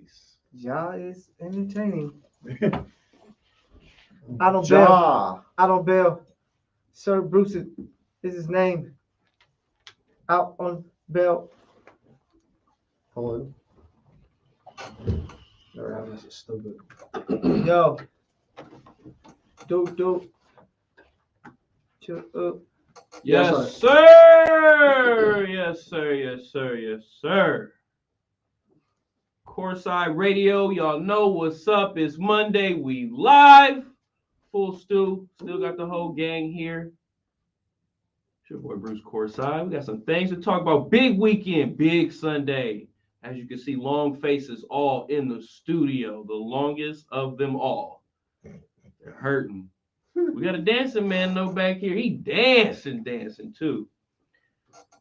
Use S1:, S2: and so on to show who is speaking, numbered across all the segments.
S1: Nice.
S2: Ja is entertaining.
S1: Ja.
S2: Otto Bell. Sir Bruce is his name. Out on Bell.
S1: Hold on. That's stupid.
S2: Yo. Do. Chill up.
S3: Yes, sir. Yes, sir. Yes, sir. Yes, sir. Courtside Radio, y'all know what's up. It's Monday. We live. Full stew. Still got the whole gang here. It's your boy Bruce Courtside. We got some things to talk about. Big weekend, big Sunday. As you can see, long faces all in the studio. The longest of them all. They're hurting. We got a dancing man though back here. He dancing too.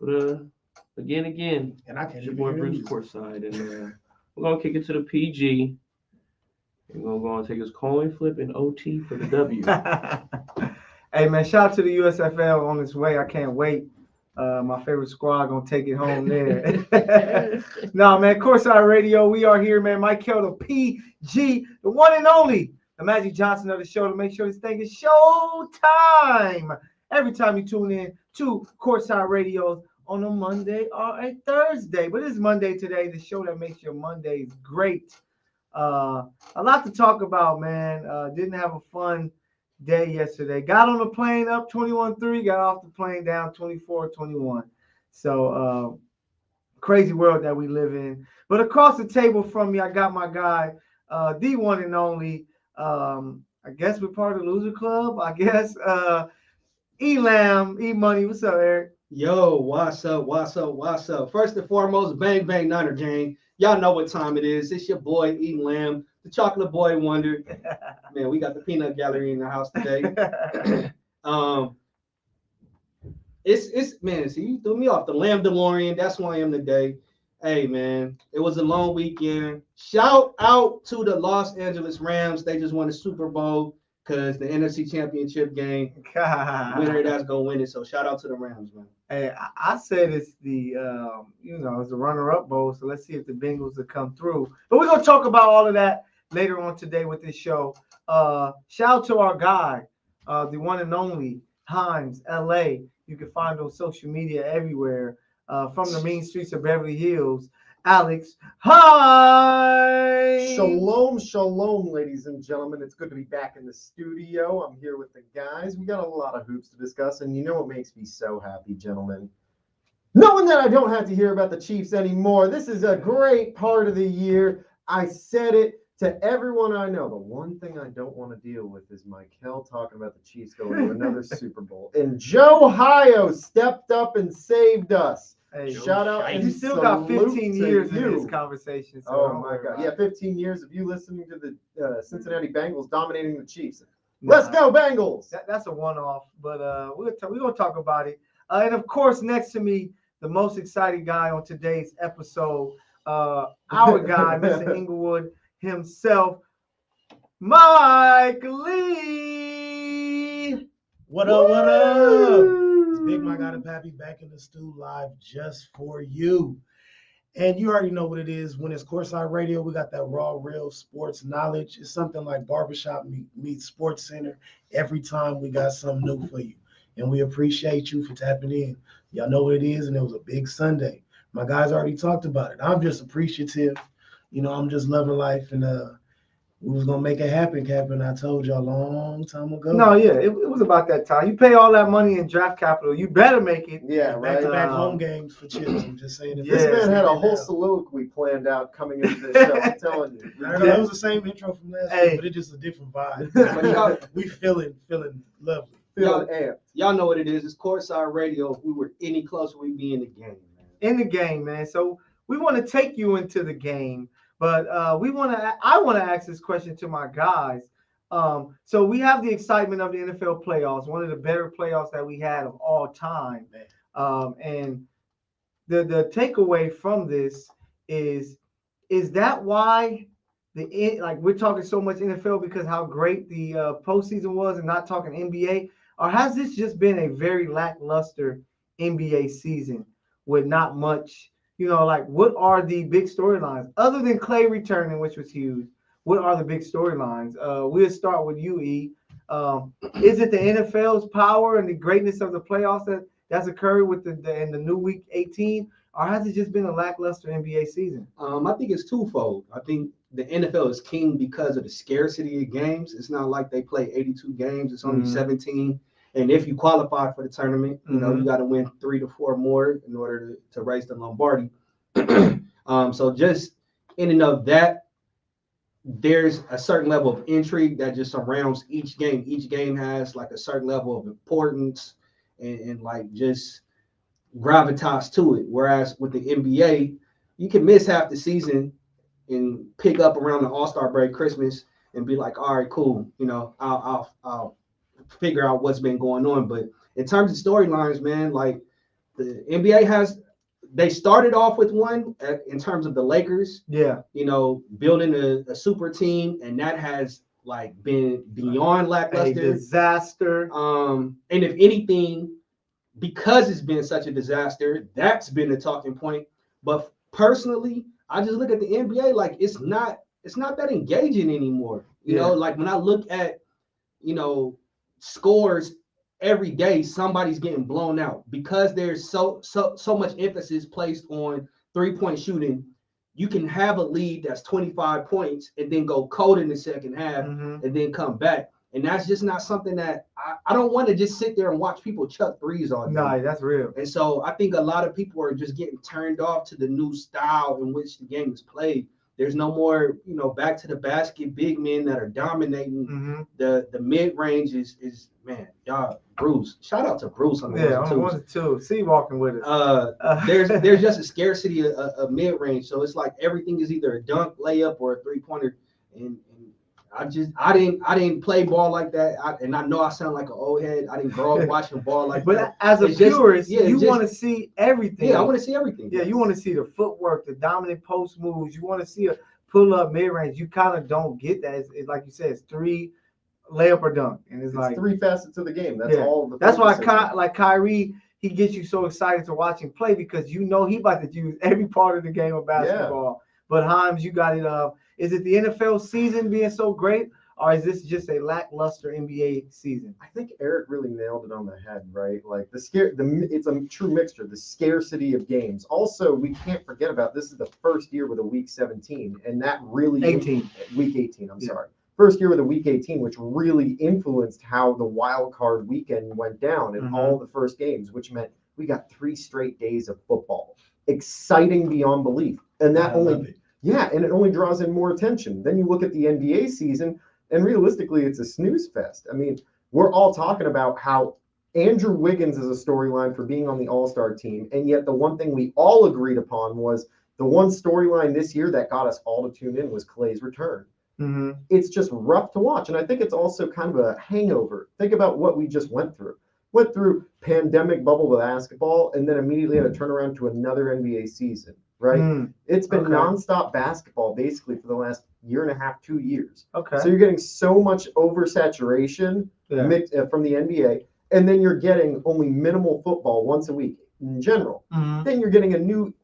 S3: But again,
S1: And I can't
S3: it's your boy Bruce Courtside, and we're gonna kick it to the PG. We're gonna go and take his coin flip and OT for the W.
S2: Hey man, shout out to the USFL on its way. I can't wait. My favorite squad gonna take it home there. No man, Courtside Radio. We are here, man. Mykell, the PG, the one and only, the Magic Johnson of the show, to make sure this thing is show time. Every time you tune in to Courtside Radio on a Monday or a Thursday. But it's Monday today, the show that makes your Mondays great. A lot to talk about, man. Didn't have a fun day yesterday. Got on the plane up 21-3, got off the plane down 24-21. So crazy world that we live in. But across the table from me, I got my guy, the one and only, I guess we're part of the Loser Club, I guess. Elam, E-Money, what's up, Eric?
S4: Yo, what's up? First and foremost, bang, bang, Niner gang. Y'all know what time it is. It's your boy, Elam, the chocolate boy wonder. Man, we got the peanut gallery in the house today. It's man, see, you threw me off the Lamb DeLorean. That's who I am today. Hey, man, it was a long weekend. Shout out to the Los Angeles Rams. They just won the Super Bowl because the NFC Championship game, winner that's going to win it. So shout out to the Rams, man.
S2: Hey, I said it's the, it's the runner-up bowl, so let's see if the Bengals will come through. But we're going to talk about all of that later on today with this show. Shout out to our guy, the one and only, Himes, LA. You can find on social media everywhere. From the mean streets of Beverly Hills, Alex. Hi.
S1: Shalom, ladies and gentlemen. It's good to be back in the studio. I'm here with the guys. We got a lot of hoops to discuss, and you know what makes me so happy, gentlemen? Knowing that I don't have to hear about the Chiefs anymore. This is a great part of the year. I said it to everyone I know. The one thing I don't want to deal with is Mykell talking about the Chiefs going to another Super Bowl. And Joe Ohio stepped up and saved us.
S2: Hey,
S1: shout out.
S2: You still got 15 years in this conversation. So
S1: oh my God. Yeah, 15 years of you listening to the Cincinnati Bengals dominating the Chiefs. Let's go, Bengals.
S2: That's a one-off, but we're going to talk about it. And of course, next to me, the most exciting guy on today's episode, our guy, Mr. Inglewood himself, Mykell.
S5: What up? What up? It's Big Mike out of Pappy back in the stew live just for you. And you already know what it is. When it's Courtside Radio, we got that raw, real sports knowledge. It's something like Barbershop meets Sports Center. Every time we got something new for you. And we appreciate you for tapping in. Y'all know what it is, and it was a big Sunday. My guys already talked about it. I'm just appreciative. You know, I'm just loving life, and we was gonna make it happen, Captain. I told you a long time ago.
S2: No, yeah, it was about that time. You pay all that money in draft capital, you better make it.
S1: Yeah, right.
S5: Back-to-back home games for chips. I'm just saying.
S1: This man had a whole soliloquy planned out coming into the show. I'm telling you.
S5: That was the same intro from last week, but it's just a different vibe. We feeling lovely.
S4: Y'all know what it is. It's Courtside Radio. If we were any closer, we'd be in the game, man.
S2: In the game, man. So we want to take you into the game, but I want to ask this question to my guys. So we have the excitement of the NFL playoffs, one of the better playoffs that we had of all time. And the takeaway from this is that why we're talking so much NFL because how great the postseason was and not talking NBA? Or has this just been a very lackluster NBA season with not much, like what are the big storylines other than Clay returning, which was huge? What are the big storylines? We'll start with you, E. Is it the NFL's power and the greatness of the playoffs that's occurred with in the new week 18, or has it just been a lackluster NBA season?
S4: I think it's twofold. I think the NFL is king because of the scarcity of games. It's not like they play 82 games. It's only 17. And if you qualify for the tournament, you got to win 3 to 4 more in order to raise the Lombardi. So just in and of that, there's a certain level of intrigue that just surrounds each game. Each game has like a certain level of importance and like just gravitas to it. Whereas with the NBA, you can miss half the season and pick up around the All-Star break, Christmas, and be like, all right, cool. I'll figure out what's been going on. But in terms of storylines, man, like the NBA they started off with one in terms of the Lakers.
S2: Yeah.
S4: Building a super team, and that has like been beyond lackluster.
S2: A disaster.
S4: And if anything, because it's been such a disaster, that's been the talking point. But personally, I just look at the NBA like it's not that engaging anymore. Like when I look at, scores every day, somebody's getting blown out because there's so much emphasis placed on 3-point shooting. You can have a lead that's 25 points and then go cold in the second half and then come back. And that's just not something that I don't want to just sit there and watch people chuck threes all day.
S2: Nah, that's real.
S4: And so I think a lot of people are just getting turned off to the new style in which the game is played. There's no more, back to the basket big men that are dominating. The mid range is man, y'all, Bruce. Shout out to Bruce on the
S2: on the 2. See walking with it.
S4: There's just a scarcity of mid range. So it's like everything is either a dunk, layup, or a 3-pointer. And I didn't play ball like that. And I know I sound like an old head. I didn't grow up watching ball like that.
S2: But as a purist, you want to see everything.
S4: Yeah, I want to see everything.
S2: Yeah, you want to see the footwork, the dominant post moves. You want to see a pull-up mid-range. You kind of don't get that. It's like you said, it's 3 layup or dunk. And it's like
S1: 3 facets of the game. That's all.
S2: That's why Kyrie, he gets you so excited to watch him play because he about to use every part of the game of basketball. But Himes, you got it. Is it the NFL season being so great, or is this just a lackluster NBA season?
S1: I think Eric really nailed it on the head, right? Like it's a true mixture, the scarcity of games. Also, we can't forget about this is the first year with a week 17, and that really week 18. I'm sorry. First year with a week 18, which really influenced how the wild card weekend went down in all the first games, which meant we got 3 straight days of football. Exciting beyond belief. And that and it only draws in more attention. Then you look at the NBA season, and realistically, it's a snooze fest. I mean, we're all talking about how Andrew Wiggins is a storyline for being on the All-Star team, and yet the one thing we all agreed upon was the one storyline this year that got us all to tune in was Clay's return. It's just rough to watch, and I think it's also kind of a hangover. Think about what we just went through. Went through pandemic bubble with basketball, and then immediately had to turn around to another NBA season. Right? It's been nonstop basketball basically for the last year and a half, 2 years.
S2: Okay.
S1: So you're getting so much oversaturation from the NBA, and then you're getting only minimal football once a week in general. Then you're getting a new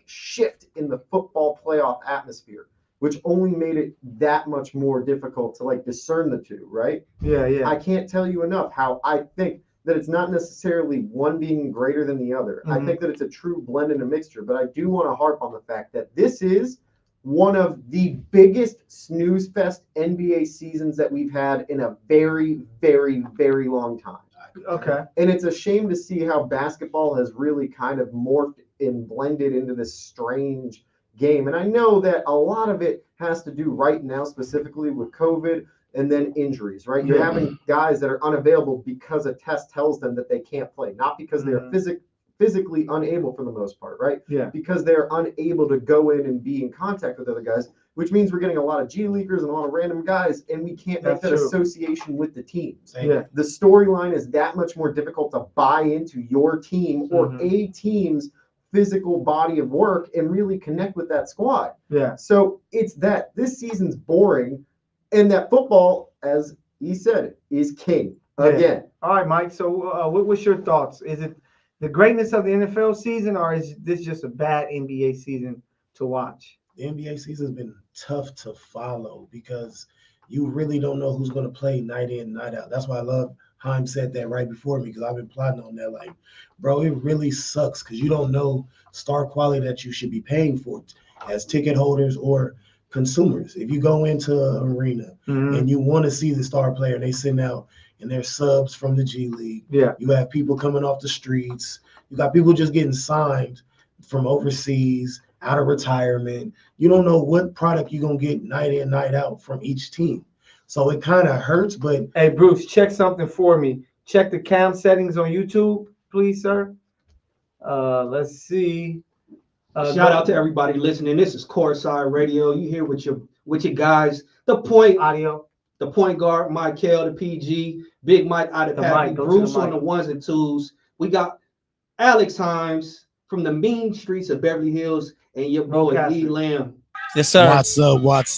S1: shift in the football playoff atmosphere, which only made it that much more difficult to discern the two, right?
S2: Yeah.
S1: I can't tell you enough how I think that it's not necessarily one being greater than the other. I think that it's a true blend and a mixture, but I do want to harp on the fact that this is one of the biggest snooze fest NBA seasons that we've had in a very, very, very long time.
S2: Okay.
S1: And it's a shame to see how basketball has really kind of morphed and blended into this strange game. And I know that a lot of it has to do right now specifically with COVID and then injuries, right? You're having guys that are unavailable because a test tells them that they can't play, not because they're physically unable for the most part, right?
S2: Yeah.
S1: Because they're unable to go in and be in contact with other guys, which means we're getting a lot of G Leaguers and a lot of random guys, and we can't make that association with the teams.
S2: Yeah.
S1: The storyline is that much more difficult to buy into your team or a team's physical body of work and really connect with that squad.
S2: Yeah.
S1: So it's that this season's boring. And that football, as he said, is king again.
S2: All right, Mike. So, what was your thoughts? Is it the greatness of the NFL season, or is this just a bad NBA season to watch?
S5: The NBA season's been tough to follow because you really don't know who's going to play night in, night out. That's why I love Haim said that right before me because I've been plotting on that. Like, bro, it really sucks because you don't know star quality that you should be paying for as ticket holders or consumers. If you go into an arena and you want to see the star player, they send out and they're subs from the G League.
S2: Yeah.
S5: You have people coming off the streets. You got people just getting signed from overseas, out of retirement. You don't know what product you're going to get night in, night out from each team. So it kind of hurts, but...
S2: Hey, Bruce, check something for me. Check the cam settings on YouTube, please, sir. Let's see.
S4: Shout out to everybody listening. This is Courtside Radio. You here with your guys. The point guard, Mykell, the PG, Big Mike out of Pappy, Bruce on the ones and twos. We got Alex Himes from the mean streets of Beverly Hills and your boy Lee Lamb.
S6: Yes, sir.
S5: What's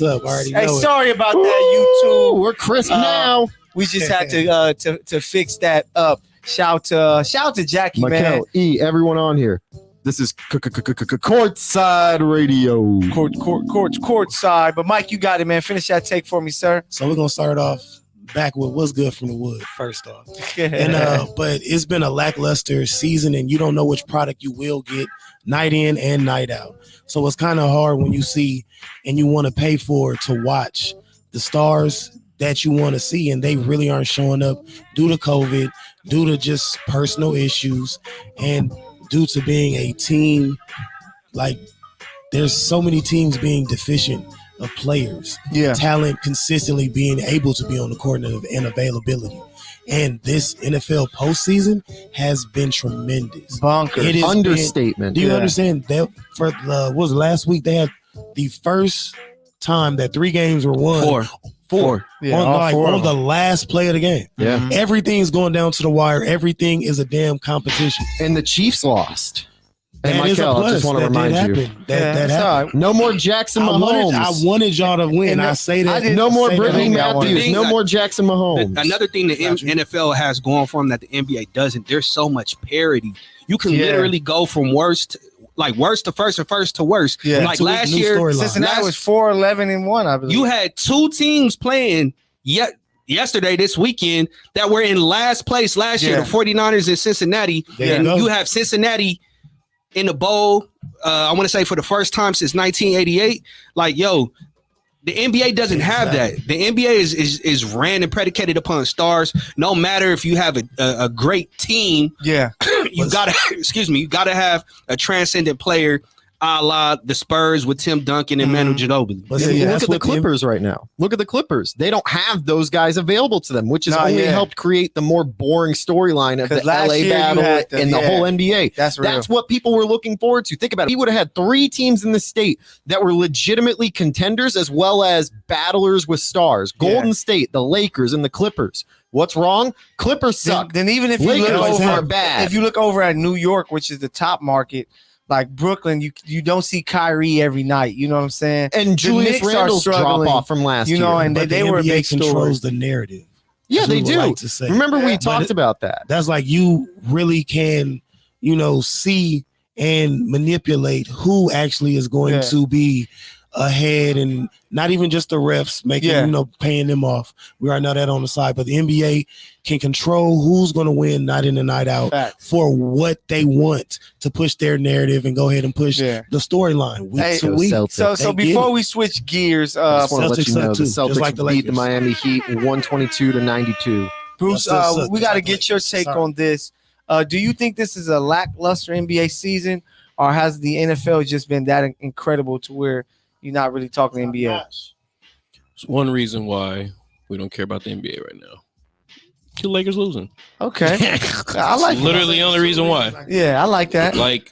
S5: up? I already know
S6: sorry about that, YouTube.
S7: We're crisp now.
S6: We just had to fix that up. Shout out to Jackie, man.
S7: Mykell, everyone on here. This is Courtside Radio.
S6: Courtside. But Mike, you got it, man. Finish that take for me, sir.
S5: So we're gonna start off back with what's good from the wood first off. And but it's been a lackluster season, and you don't know which product you will get night in and night out. So it's kind of hard when you see and you want to pay for it to watch the stars that you want to see, and they really aren't showing up due to COVID, due to just personal issues, and due to being a team, like there's so many teams being deficient of players, talent consistently being able to be on the court and availability. And this NFL postseason has been tremendous.
S7: Bonkers. It is understatement.
S5: Do you understand that for last week they had the first time that 3 games were won. Four. Yeah, on the last play of the game.
S7: Yeah.
S5: Everything's going down to the wire. Everything is a damn competition.
S7: And the Chiefs lost. And
S5: that
S7: Mykell, I just want to remind you.
S5: That happened.
S7: No more Jackson Mahomes.
S5: I wanted y'all to win. I say that.
S7: No more Brittany Matthews. No more Jackson Mahomes.
S8: Another thing the NFL has going for them that the NBA doesn't, there's so much parity. You can literally go from worst to first and first to worst. Yeah. Like last year,
S6: Cincinnati was 4-11-1, I believe.
S8: You had 2 teams playing yesterday, this weekend, that were in last place last year, the 49ers and Cincinnati. And you have Cincinnati in the bowl, I want to say for the first time since 1988. Like, yo, the NBA doesn't have that. The NBA is ran and predicated upon stars. No matter if you have a great team, you gotta have a transcendent player, a la the Spurs with Tim Duncan and Manu Ginobili.
S7: Look at the Clippers right now. Look at the Clippers. They don't have those guys available to them, which has only helped create the more boring storyline of the LA battle and the whole NBA. That's what people were looking forward to. Think about it. We would have had 3 teams in the state that were legitimately contenders as well as battlers with stars. Golden State, the Lakers, and the Clippers. What's wrong? Clippers suck.
S6: Then even if you look over at New York, which is the top market, like Brooklyn, you don't see Kyrie every night. You know what I'm saying?
S7: And Julius Randle's drop off from last year.
S6: And they were a big
S5: controls the narrative.
S7: Yeah, they do.
S5: Like to say.
S7: Remember, we talked about that.
S5: That's like you really can, see and manipulate who actually is going to be ahead, and not even just the refs making, paying them off. We already know that on the side, but the NBA can control who's going to win night in and night out for what they want to push their narrative and go ahead and push the storyline week to week.
S6: So before we switch gears,
S7: I just want to let you know the Celtics beat the Miami Heat 122-92.
S6: Bruce, we got to get your take on this. Do you think this is a lackluster NBA season, or has the NFL just been that incredible to where you're not really talking NBA?
S3: It's one reason why we don't care about the NBA right now. The Lakers losing.
S6: Okay. I like
S3: literally the only reason why.
S6: Yeah, I like that.
S3: Like,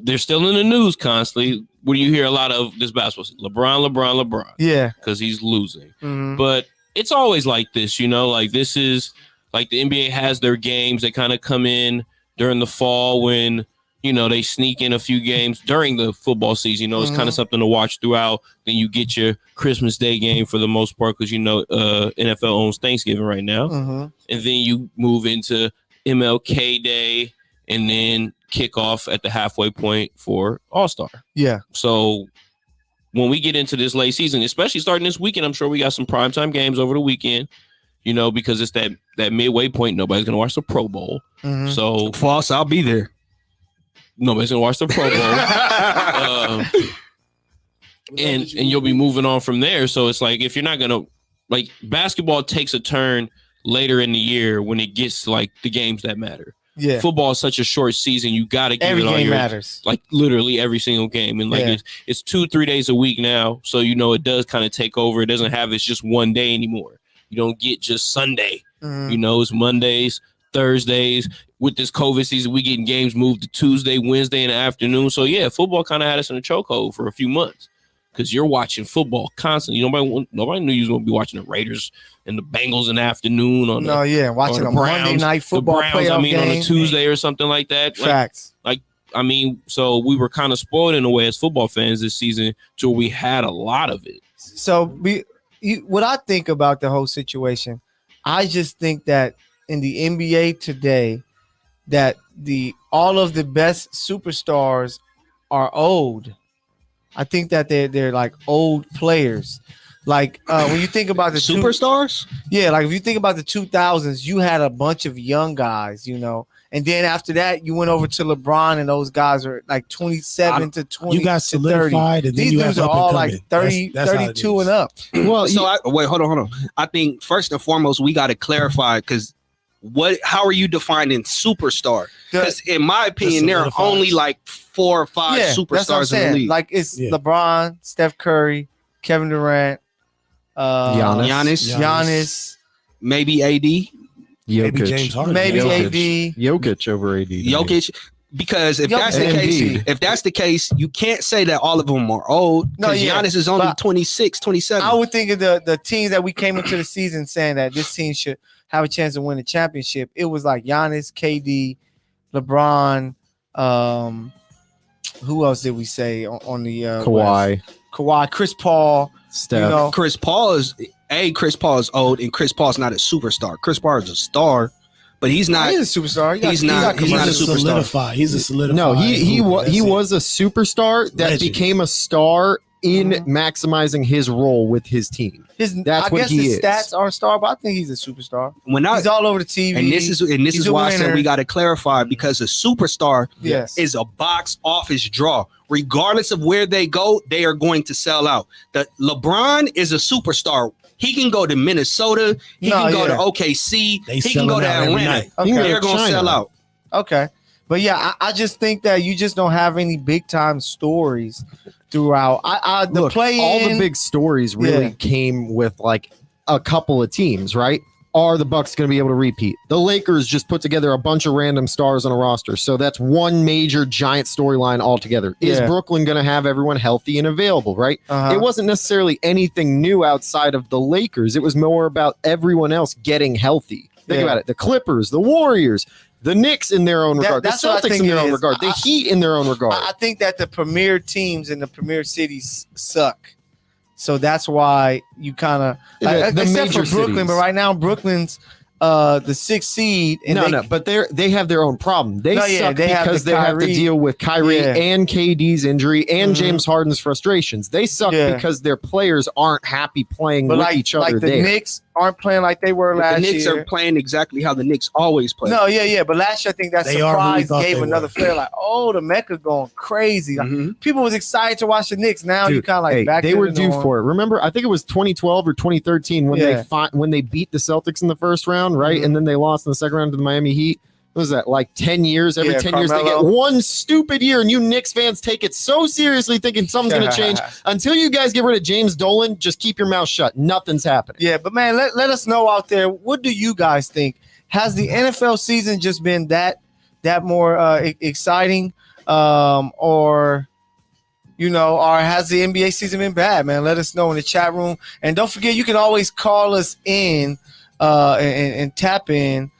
S3: they're still in the news constantly. When you hear a lot of this basketball, LeBron.
S6: Yeah.
S3: Because he's losing.
S6: Mm-hmm.
S3: But it's always like this, like this is like the NBA has their games. They kind of come in during the fall when they sneak in a few games during the football season. It's kind of something to watch throughout. Then you get your Christmas Day game for the most part because, NFL owns Thanksgiving right now.
S6: Mm-hmm.
S3: And then you move into MLK Day and then kick off at the halfway point for All-Star.
S6: Yeah.
S3: So when we get into this late season, especially starting this weekend, I'm sure we got some primetime games over the weekend, because it's that midway point. Nobody's going to watch the Pro Bowl.
S6: Mm-hmm.
S3: So
S8: false, I'll be there.
S3: Nobody's going to watch the Pro Bowl. And you'll be moving on from there. So it's like, if you're not going to, like, basketball takes a turn later in the year when it gets to, like, the games that matter.
S6: Yeah.
S3: Football is such a short season. You got to give
S6: every
S3: it all
S6: game matters.
S3: Like, literally every single game. And, like, it's 2-3 days a week now. So, it does kind of take over. It doesn't have, it's just one day anymore. You don't get just Sunday.
S6: Mm-hmm.
S3: It's Mondays, Thursdays. With this COVID season, we getting games moved to Tuesday, Wednesday in the afternoon. So, yeah, football kind of had us in a chokehold for a few months. Because you're watching football constantly. Nobody knew you was going to be watching the Raiders and the Bengals in the afternoon.
S6: Watching a Monday night football playoff game.
S3: on a Tuesday or something like that.
S6: Facts.
S3: So we were kind of spoiled in a way as football fans this season to where we had a lot of it.
S6: So what I think about the whole situation, I just think that in the NBA today, that all of the best superstars are old. I think that they're like old players. Like when you think about the
S8: superstars,
S6: like if you think about the 2000s, you had a bunch of young guys, and then after that, you went over to LeBron, and those guys are like 27 to 20.
S5: You got solidified,
S6: 30.
S5: and then
S6: these
S5: you
S6: dudes
S5: have
S6: are all like 30,
S5: that's
S6: 32 and up.
S8: Well, wait, hold on. I think first and foremost, we got to clarify because how are you defining superstar? Because in my opinion, there are only like 4 or 5 superstars in the league.
S6: Like it's LeBron, Steph Curry, Kevin Durant, Giannis,
S8: maybe AD,
S5: maybe James Harden,
S6: maybe AD,
S7: Jokic over AD,
S8: Jokic. Because if that's the case, you can't say that all of them are old. Because Giannis is only 26, 27.
S6: I would think of the teams that we came into the season saying that this team should have a chance to win the championship. It was like Giannis, KD, LeBron. Who else did we say on the
S7: Kawhi,
S6: Chris Paul,
S7: Steph.
S8: Chris Paul is old, and Chris Paul's not a superstar. Chris Paul is a star, but he's not.
S6: He's a superstar.
S8: He's not a superstar.
S5: He's a solidified.
S7: No, he was a superstar that became a star in maximizing his role with his team. That's what he is.
S6: Stats are a star, but I think he's a superstar. He's all over the TV,
S8: and this is why I said we got to clarify, because a superstar is a box office draw. Regardless of where they go, they are going to sell out. The LeBron is a superstar. He can go to Minnesota. He can go to OKC. He can go to Atlanta. They're going to sell out.
S6: Okay. But yeah, I just think that you just don't have any big time stories throughout.
S7: All the big stories really came with like a couple of teams, right? Are the Bucks going to be able to repeat? The Lakers just put together a bunch of random stars on a roster, so that's one major giant storyline altogether. Is Brooklyn going to have everyone healthy and available, right? It wasn't necessarily anything new outside of the Lakers. It was more about everyone else getting healthy. Think about it. The Clippers, the Warriors, the Knicks in their own regard, the Celtics in their own regard, the Heat in their own regard.
S6: I think that the premier teams in the premier cities suck. So that's why you kind of except for Brooklyn, cities. But right now Brooklyn's the 6th seed. And
S7: but they have their own problem. They suck because they have to deal with Kyrie and KD's injury and James Harden's frustrations. They suck because their players aren't happy playing with each other.
S6: Like the Knicks aren't playing like they were last year.
S8: The Knicks are playing exactly how the Knicks always play.
S6: But last year I think that surprise gave another player like, the Mecca going crazy. Like, people was excited to watch the Knicks. Now you kind of like back.
S7: They were due for it. Remember, I think it was 2012 or 2013 when they beat the Celtics in the first round, right? And then they lost in the second round to the Miami Heat. What was that, like 10 years? Every 10 years they get one stupid year, and you Knicks fans take it so seriously thinking something's going to change. Until you guys get rid of James Dolan, just keep your mouth shut. Nothing's happening.
S6: Yeah, but man, let us know out there, what do you guys think? Has the NFL season just been that more exciting? Or has the NBA season been bad, man? Let us know in the chat room. And don't forget, you can always call us in and tap in.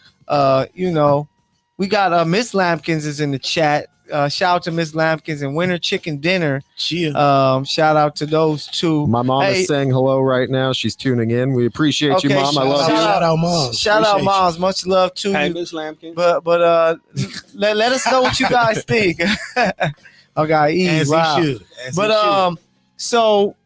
S6: We got Miss Lampkins is in the chat Shout out to Miss Lampkins and Winter Chicken Dinner. Shout out to those two.
S7: My mom is saying hello right now. She's tuning in. We appreciate you, Mom. I love you.
S5: Shout out, Moms.
S6: Shout out, Moms. Much love to
S8: Hey,
S6: you.
S8: Miss Lampkin.
S6: But let us know what you guys think. Okay,
S5: As
S6: wow.
S5: he should.
S6: So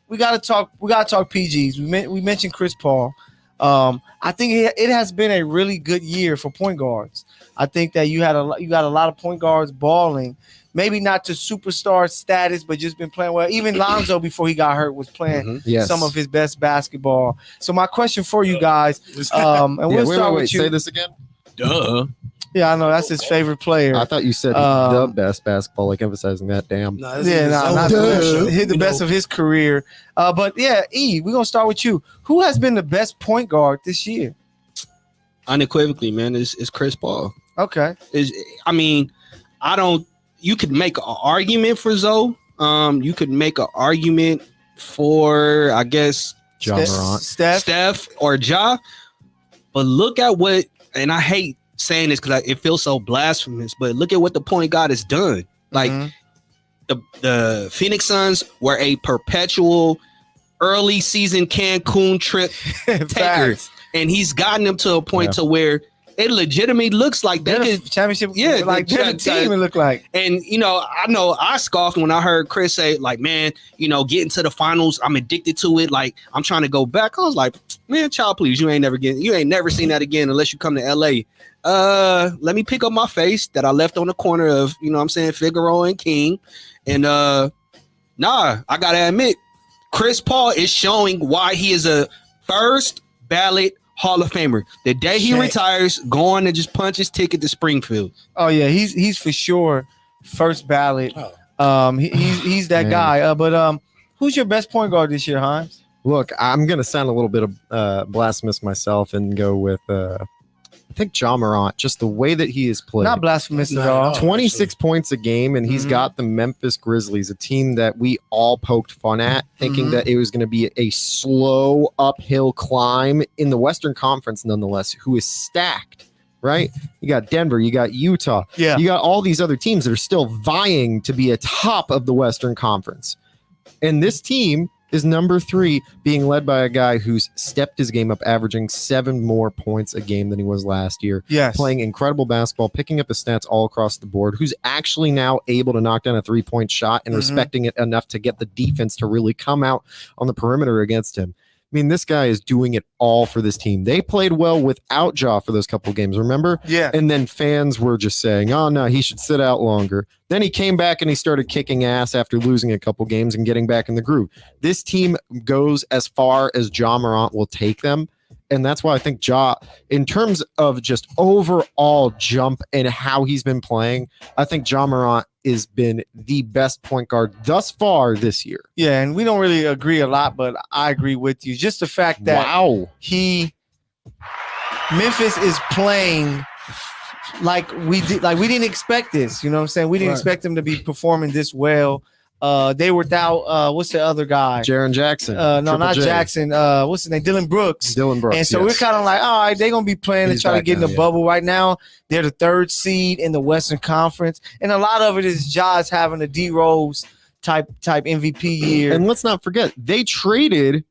S6: we gotta talk PGs. We mentioned Chris Paul. I think it has been a really good year for point guards. I think that you got a lot of point guards balling. Maybe not to superstar status, but just been playing well. Even Lonzo, before he got hurt, was playing some of his best basketball. So my question for you guys, and we'll start with you.
S7: Say this again.
S3: Duh.
S6: Yeah, I know that's his favorite player.
S7: I thought you said the best basketball, like emphasizing that. Damn.
S6: Not the best of his career. But yeah, E, we're gonna start with you. Who has been the best point guard this year?
S8: Unequivocally, man, it's Chris Paul.
S6: Okay.
S8: You could make an argument for Zoe. You could make an argument for, I guess, Steph or Ja. But look at what, and I hate saying this because it feels so blasphemous, but look at what the point guard has done. Like the Phoenix Suns were a perpetual early season Cancun trip taker, and he's gotten them to a point to where it legitimately looks like they could
S6: championship. Yeah, like the team it look like.
S8: And I know I scoffed when I heard Chris say, like, man, getting to the finals, I'm addicted to it. Like, I'm trying to go back. I was like, man, child, please, you ain't never seen that again unless you come to LA. Let me pick up my face that I left on the corner of, Figueroa and King. And I gotta admit, Chris Paul is showing why he is a first ballot Hall of Famer. The day he retires, going to just punch his ticket to Springfield.
S6: Oh yeah, he's for sure first ballot. He's that guy. But who's your best point guard this year, Hines?
S7: Look, I'm gonna sound a little bit of blasphemous myself and go with I think Ja Morant, just the way that he has played.
S6: Not blasphemous at all.
S7: 26 points a game, and he's got the Memphis Grizzlies, a team that we all poked fun at, thinking that it was going to be a slow uphill climb in the Western Conference, nonetheless, who is stacked, right? You got Denver, you got Utah, you got all these other teams that are still vying to be atop of the Western Conference. And this team is number 3, being led by a guy who's stepped his game up, averaging 7 more points a game than he was last year.
S6: Yes.
S7: Playing incredible basketball, picking up his stats all across the board, who's actually now able to knock down a 3-point shot and respecting it enough to get the defense to really come out on the perimeter against him. I mean, this guy is doing it all for this team. They played well without Ja for those couple games, remember?
S6: Yeah.
S7: And then fans were just saying, oh, no, he should sit out longer. Then he came back and he started kicking ass after losing a couple games and getting back in the groove. This team goes as far as Ja Morant will take them. And that's why I think Ja, in terms of just overall jump and how he's been playing, I think Ja Morant has been the best point guard thus far this year.
S6: Yeah, and we don't really agree a lot, but I agree with you. Just the fact that Memphis is playing like we didn't expect this. You know what I'm saying? We didn't expect them to be performing this well. They were without what's the other guy?
S7: Jaren Jackson.
S6: No, not
S7: J.
S6: Jackson. What's his name? Dylan Brooks. And so we're kind of like, all right, they're gonna be playing to try to get in the bubble right now. They're the 3rd seed in the Western Conference, and a lot of it is Ja's having a D Rose type MVP year.
S7: And let's not forget, they traded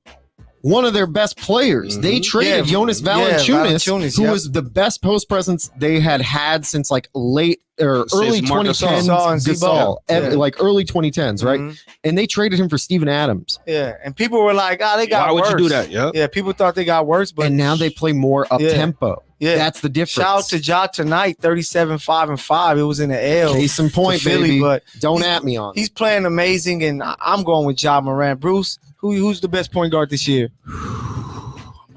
S7: one of their best players. They traded Jonas Valanciunas, who was the best post presence they had since like early 2010s, like early 2010s, right? And they traded him for Steven Adams.
S6: Yeah, and people were like, they got worse.
S8: Why would you do that?
S6: Yeah, people thought they got worse, but
S7: and now they play more up tempo. Yeah, that's the difference.
S6: Shout out to Ja tonight, 37-5-5. It was in the L.
S7: Case in point, Philly, baby.
S6: But
S7: don't at me on.
S6: He's playing amazing, and I'm going with Ja Morant. Bruce, who's the best point guard this year?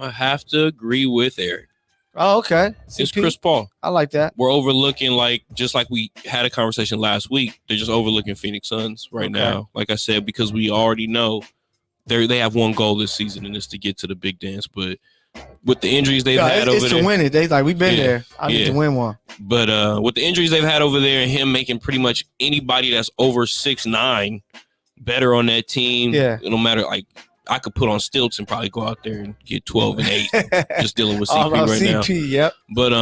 S9: I have to agree with Eric.
S6: Oh, okay.
S9: It's Chris Paul.
S6: I like that.
S9: We're overlooking, just like we had a conversation last week, they're just overlooking Phoenix Suns right now. Like I said, because we already know they have one goal this season, and it's to get to the big dance. But with the injuries they've had over there.
S6: It's to win it. We've been there. I need to win one.
S9: But with the injuries they've had over there and him making pretty much anybody that's over 6'9" better on that team, no matter, like, I could put on stilts and probably go out there and get 12 and 8 just dealing with CP right now.
S6: Yep.
S9: But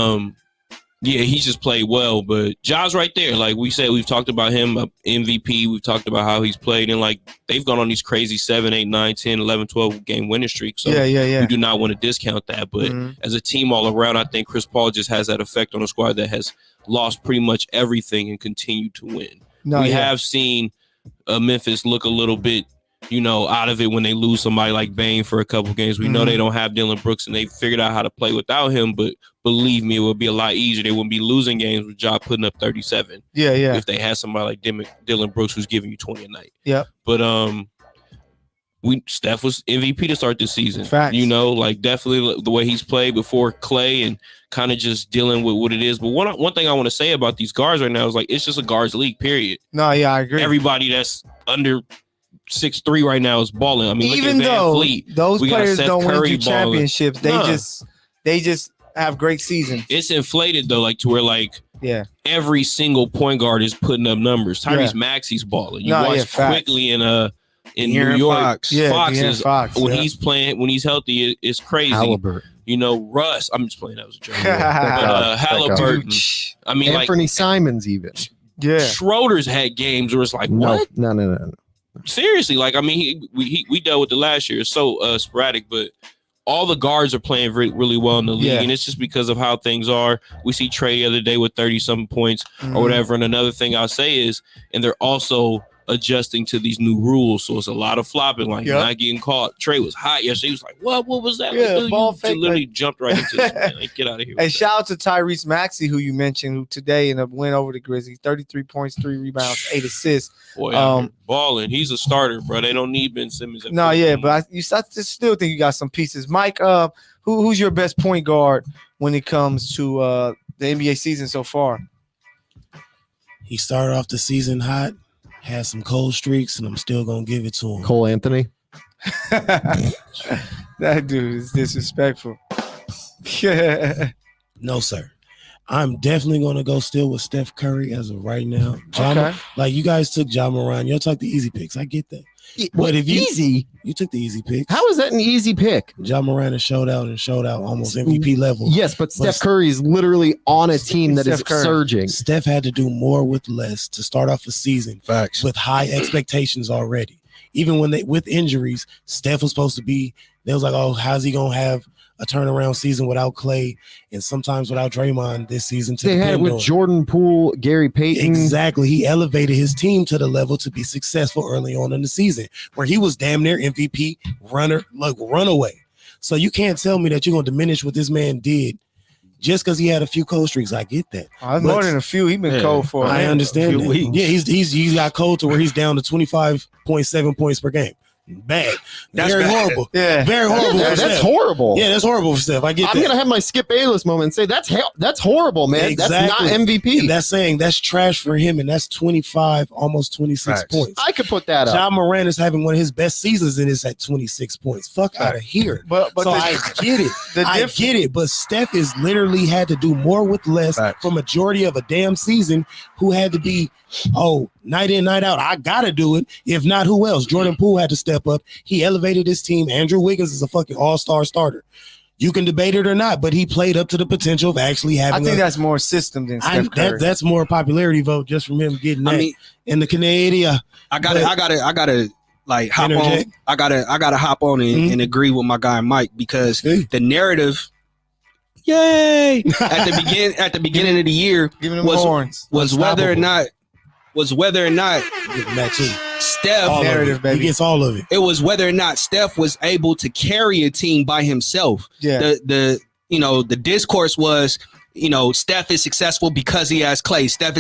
S9: Yeah, he's just played well, but Ja's right there. Like we said, we've talked about him, MVP. We've talked about how he's played, and like they've gone on these crazy 7, 8, 9, 10, 11, 12 game winning streaks. So we do not want to discount that. But as a team all around, I think Chris Paul just has that effect on a squad that has lost pretty much everything and continued to win. We have seen Memphis look a little bit, out of it when they lose somebody like Bane for a couple games. We know they don't have Dylan Brooks, and they figured out how to play without him, but believe me, it would be a lot easier. They wouldn't be losing games with Ja putting up 37. If they had somebody like Dylan Brooks who's giving you 20 a night. But Steph was MVP to start this season.
S6: Facts.
S9: Definitely the way he's played before Clay and kind of just dealing with what it is. But one thing I want to say about these guards right now is it's just a guards league, period.
S6: No, I agree.
S9: Everybody that's under 6'3" right now is balling. I mean,
S6: even
S9: look at
S6: though
S9: Van Fleet.
S6: Those players don't win you
S9: balling.
S6: championships, they just have great seasons.
S9: It's inflated though, to where every single point guard is putting up numbers. Tyrese Maxey's balling. You watch Quickly in New York.
S8: Fox.
S6: Fox
S9: when he's playing, when he's healthy, it's crazy.
S7: Halliburton.
S9: Russ. I'm just playing. That was a joke. But Halliburton. I mean,
S7: Anthony Simons even.
S9: Schroeder's had games where it's like, what?
S7: No.
S9: Seriously, we dealt with it last year. It's so sporadic, but all the guards are playing really well in the league, and it's just because of how things are. We see Trey the other day with 30-something points or whatever. And another thing I'll say is, and they're also adjusting to these new rules, so it's a lot of flopping, not getting caught. Trey was hot yesterday. He was like, "What was that?"
S6: Ball fake,
S9: literally jumped right into this, man. Get out of here.
S6: Hey, shout out to Tyrese Maxey, who you mentioned, who today in a win over the Grizzlies, 33 points, 3 rebounds, 8 assists.
S9: Boy, balling. He's a starter, bro. They don't need Ben Simmons.
S6: But I just still think you got some pieces. Mike, who's your best point guard when it comes to the NBA season so far?
S5: He started off the season hot. Had some cold streaks, and I'm still going to give it to him.
S7: Cole Anthony.
S6: That dude is disrespectful.
S5: No, sir. I'm definitely going to go still with Steph Curry as of right now. You guys took Ja Morant. Y'all took the easy picks. I get that. But if you took the easy pick.
S7: How is that an easy pick?
S5: Ja Morant has showed out almost MVP level.
S7: Yes, but Steph Curry is literally on a team that is surging.
S5: Steph had to do more with less to start off a season with high expectations already. Even when with injuries, Steph was supposed to be, they was like, oh, how's he going to have a turnaround season without Clay and sometimes without Draymond this season?
S7: They had it with Jordan Poole, Gary Payton.
S5: Exactly. He elevated his team to the level to be successful early on in the season where he was damn near MVP runaway. So you can't tell me that you're going to diminish what this man did just because he had a few cold streaks. I get that.
S6: More than a few. He's been cold for
S5: I understand that. Weeks. Yeah, he's got cold to where he's down to 25.7 points per game. Bad. That's very horrible. Yeah, very horrible.
S7: That's horrible.
S5: Yeah, that's horrible for Steph. I get that.
S7: I'm gonna have my Skip Bayless moment and say that's horrible, man. Exactly. That's not MVP.
S5: And that's saying that's trash for him, and that's 25, almost 26 points.
S7: I could put that up.
S5: Ja Morant is having one of his best seasons and is at 26 points. Fuck out of here. But I get it. I get it. But Steph has literally had to do more with less for majority of a damn season. Who had to be night in, night out. I gotta do it. If not, who else? Jordan Poole had to step up. He elevated his team. Andrew Wiggins is a fucking all-star starter. You can debate it or not, but he played up to the potential of actually having.
S6: I think that's more system than Steph Curry.
S5: That's more popularity vote just from him getting that. In the Canadian,
S8: I gotta hop on. I gotta hop on and agree with my guy Mike because the narrative. Yay! At the beginning of the year was whether or not Steph
S5: narrative, baby. He gets all of it.
S8: It was whether or not Steph was able to carry a team by himself.
S6: Yeah.
S8: The discourse was, Steph is successful because he has Clay. Steph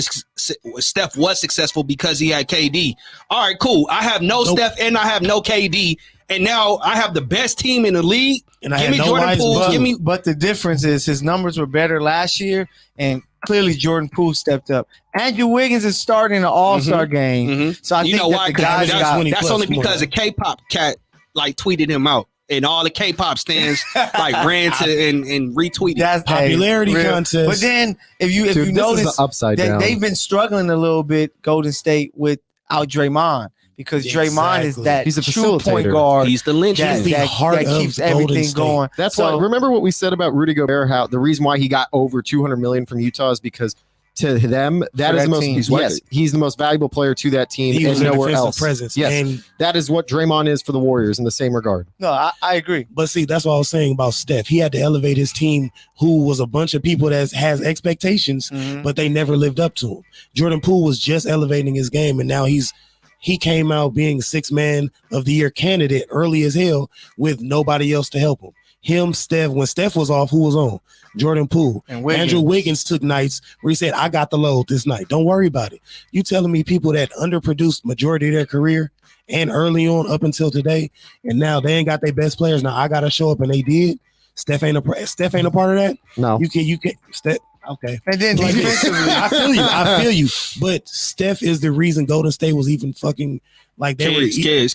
S8: was successful because he had KD. All right, cool. I have no Steph and I have no KD, and now I have the best team in the league.
S5: And give me Jordan
S6: Poole. But the difference is his numbers were better last year, and clearly Jordan Poole stepped up. Andrew Wiggins is starting an all-star game. So I think
S8: why?
S6: The guys
S8: that's only because a K-pop cat tweeted him out. And all the K-pop stands ran to and retweeted.
S5: That's popularity contest.
S6: But then if you notice,
S7: upside down.
S6: They've been struggling a little bit, Golden State, without Draymond. because Draymond is that
S7: he's a
S6: true point
S7: facilitator.
S6: guard.
S8: He's the lynch.
S6: that,
S5: He's the
S6: that,
S5: heart
S6: that
S5: of
S6: keeps
S5: Golden
S6: everything
S5: State.
S6: going.
S7: That's why. Remember what we said about Rudy Gobert? How the reason why he got over $200 million from Utah is because to them that is the most. He's the most valuable player to that team,
S5: He
S7: and
S5: was a
S7: nowhere
S5: defensive
S7: else.
S5: presence.
S7: Yes,
S5: And
S7: that is what Draymond is for the Warriors in the same regard.
S6: No, I agree.
S5: But see, that's what I was saying about Steph. He had to elevate his team, who was a bunch of people that has expectations, but they never lived up to him. Jordan Poole was just elevating his game, and now he came out being 6th man of the year candidate early as hell with nobody else to help him. Him, Steph, when Steph was off, who was on? Jordan Poole.
S6: And Wiggins.
S5: Andrew Wiggins took nights where he said, I got the load this night. Don't worry about it. You telling me people that underproduced majority of their career and early on up until today, and now they ain't got their best players. Now I got to show up, and they did. Steph ain't a part of that.
S7: No.
S5: You can Steph. Okay.
S6: And then
S5: Like,
S6: defensively,
S5: I feel you. But Steph is the reason Golden State was even fucking like they
S8: kids.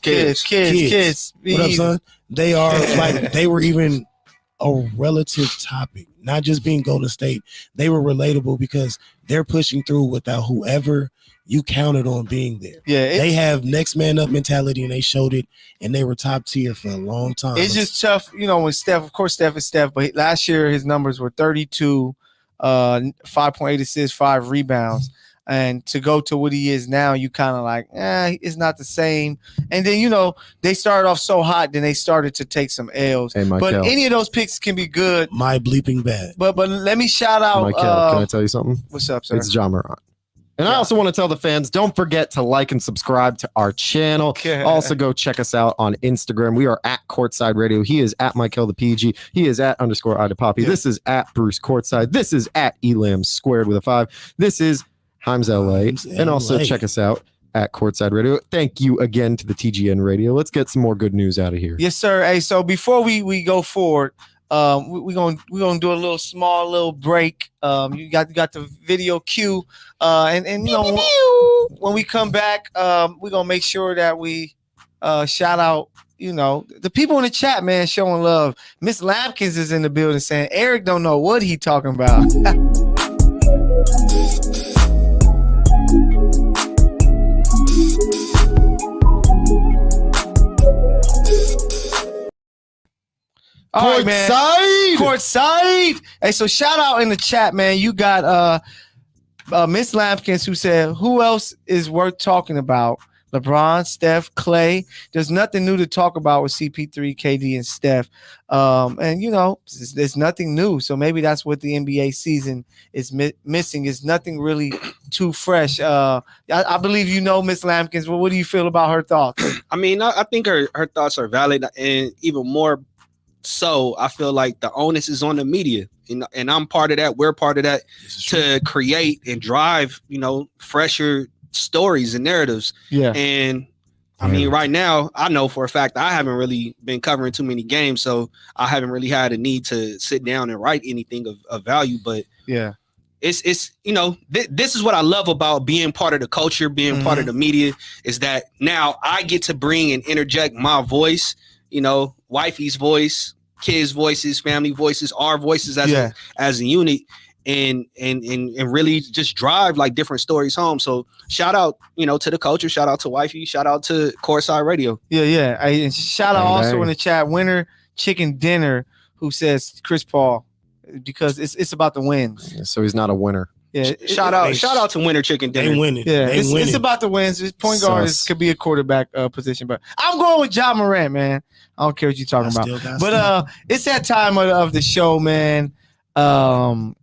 S5: What up, son? They are like they were even a relative topic, not just being Golden State. They were relatable because they're pushing through without whoever you counted on being there.
S6: Yeah,
S5: they have next man up mentality, and they showed it, and they were top tier for a long time.
S6: It's just tough, when Steph, of course, Steph is Steph, but last year his numbers were 32, 5.8 assists, 5 rebounds. And to go to what he is now, you kind of like, it's not the same. And then, they started off so hot, then they started to take some L's.
S7: Hey, Mykell.
S6: But any of those picks can be good.
S5: My bleeping bad.
S6: But let me shout out.
S7: Mykell, can I tell you something?
S6: What's up, sir?
S7: It's Ja Morant. And I also want to tell the fans, don't forget to like and subscribe to our channel. Also, go check us out on Instagram. We are at Courtside Radio. He is at Mykell the PG. He is at _Ida Poppy. This is at Bruce Courtside. This is at Elam squared with a 5. This is Himes LA. And also check us out at Courtside Radio. Thank you again to the TGN Radio. Let's get some more good news out of here.
S6: Yes, sir. Hey, so before we go forward, we're gonna do a little break. You got the video cue, and when we come back, we're gonna make sure that we shout out the people in the chat, man, showing love. Miss Lampkins is in the building saying Eric don't know what he talking about. All right, man. Courtside. Hey, so shout out in the chat, man. You got Miss Lampkins who said, who else is worth talking about? LeBron, Steph, Clay. There's nothing new to talk about with CP3, KD, and Steph. And, there's nothing new. So maybe that's what the NBA season is missing. Is nothing really too fresh. I believe Miss Lampkins. Well, what do you feel about her thoughts?
S8: I mean, I think her thoughts are valid, and even more so, I feel like the onus is on the media, and I'm part of that. We're part of that to create and drive, fresher stories and narratives. Yeah. And I mean, right now, I know for a fact I haven't really been covering too many games, so I haven't really had a need to sit down and write anything of value. But
S6: yeah,
S8: it's this is what I love about being part of the culture, being part of the media, is that now I get to bring and interject my voice, wifey's voice, kids' voices, family voices, our voices as a unit, and really just drive like different stories home. So shout out, to the culture, shout out to wifey, shout out to Courtside Radio.
S6: Yeah. And shout out also in the chat, Winner Chicken Dinner, who says Chris Paul, because it's about the wins.
S7: So he's not a winner.
S6: Yeah,
S8: shout out to Winner Chicken Dinner.
S5: They winning.
S6: Yeah, it's about the wins. This point guard could be a quarterback position, but I'm going with Ja Morant, man. I don't care what you're talking about. But it's that time of the show, man. I'm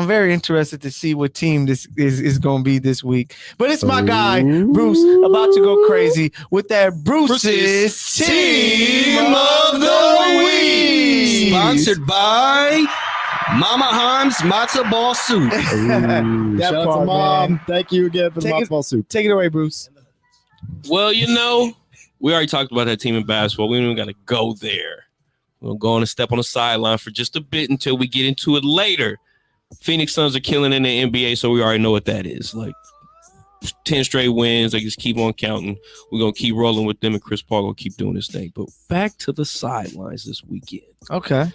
S6: very interested to see what team this is going to be this week. But it's my guy, Bruce, about to go crazy with that Bruce's Team of the Week.
S8: Sponsored by Mama Haim's Matzo Ball Soup.
S7: Shout out to Mom. Man. Thank you again for the Matzo Ball Soup.
S6: Take it away, Bruce.
S9: Well, we already talked about that team in basketball. We don't even got to go there. We'll go on and step on the sideline for just a bit until we get into it later. Phoenix Suns are killing in the NBA, so we already know what that is. Like 10 straight wins. They just keep on counting. We're going to keep rolling with them, and Chris Paul will keep doing his thing. But back to the sidelines this weekend.
S6: Okay.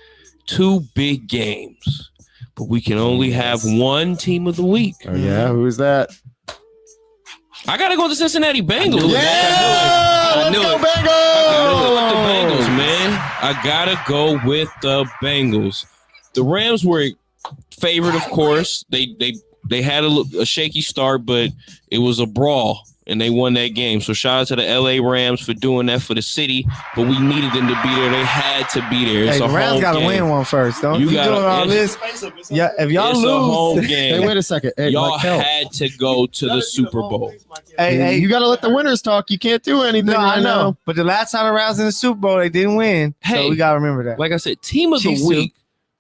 S9: 2 big games, but we can only have one team of the week.
S7: Oh, yeah? Who is that?
S9: I gotta go with the Cincinnati Bengals.
S7: Yeah, let's go Bengals.
S9: I gotta go with the Bengals. The Rams were favored, of course. They had a shaky start, but it was a brawl, and they won that game. So shout out to the LA Rams for doing that for the city. But we needed them to be there. They had to be there. It's
S6: the Rams got to win one first. Don't you doing all this? Yeah, if y'all
S9: it's
S6: lose,
S9: a home game.
S7: Hey, wait a second. Hey,
S9: y'all
S7: Mykell.
S9: had to go to the Super Bowl.
S6: Hey,
S7: you got to let the winners talk. You can't do anything.
S6: No, I know.
S7: Now.
S6: But the last time the Rams in the Super Bowl, they didn't win.
S9: Hey,
S6: so we got to remember that.
S9: Like I said, team of
S6: Chiefs
S9: the week.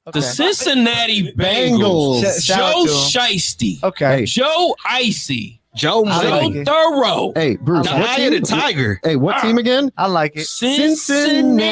S6: Okay.
S9: The Cincinnati Bengals. Joe Shiesty.
S6: Okay.
S9: Joe Icy.
S8: Joe
S6: like
S8: Thorough.
S7: Hey, Bruce.
S8: The Eye of the Tiger.
S7: Hey, what team again?
S6: I like it.
S9: Cincinnati.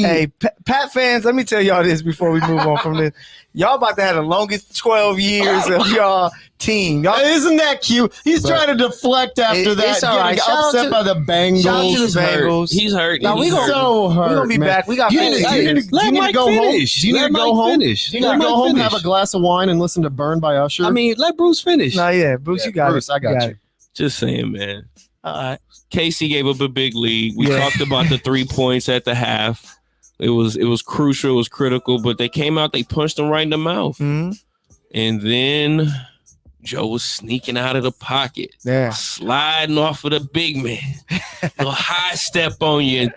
S6: Hey, Pat fans, let me tell y'all this before we move on from this. Y'all about to have the longest 12 years of y'all team. Y'all,
S7: isn't that cute? He's trying to deflect after that.
S6: It's all right.
S7: Getting upset by the Bengals.
S6: Shout out to the Bengals.
S9: He's hurt.
S6: Now we gonna be back. We got 15 years.
S7: Do you need to go home? Do you need to go home? Do you need to go home, have a glass of wine, and listen to "Burn" by Usher?
S8: I mean, let Bruce finish.
S6: No, yeah, Bruce, you got
S7: Bruce,
S6: it.
S7: I got you.
S9: Just saying, man.
S6: All right.
S9: Casey gave up a big lead. We talked about the 3 points at the half. It was crucial. It was critical. But they came out. They punched them right in the mouth.
S6: Mm-hmm.
S9: And then Joe was sneaking out of the pocket, sliding off of the big man, little high step on you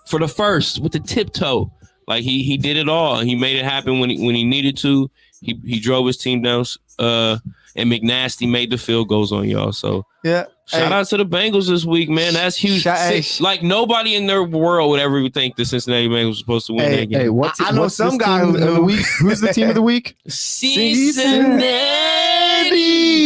S9: for the first with the tiptoe. Like he did it all. He made it happen when he needed to. He drove his team down. And McNasty made the field goals on y'all. So shout out to the Bengals this week, man. That's huge. Like nobody in their world would ever think the Cincinnati Bengals was supposed to win that game.
S7: Hey,
S6: I know some guy who
S7: of the week. Who's the team of the week?
S9: Cincinnati.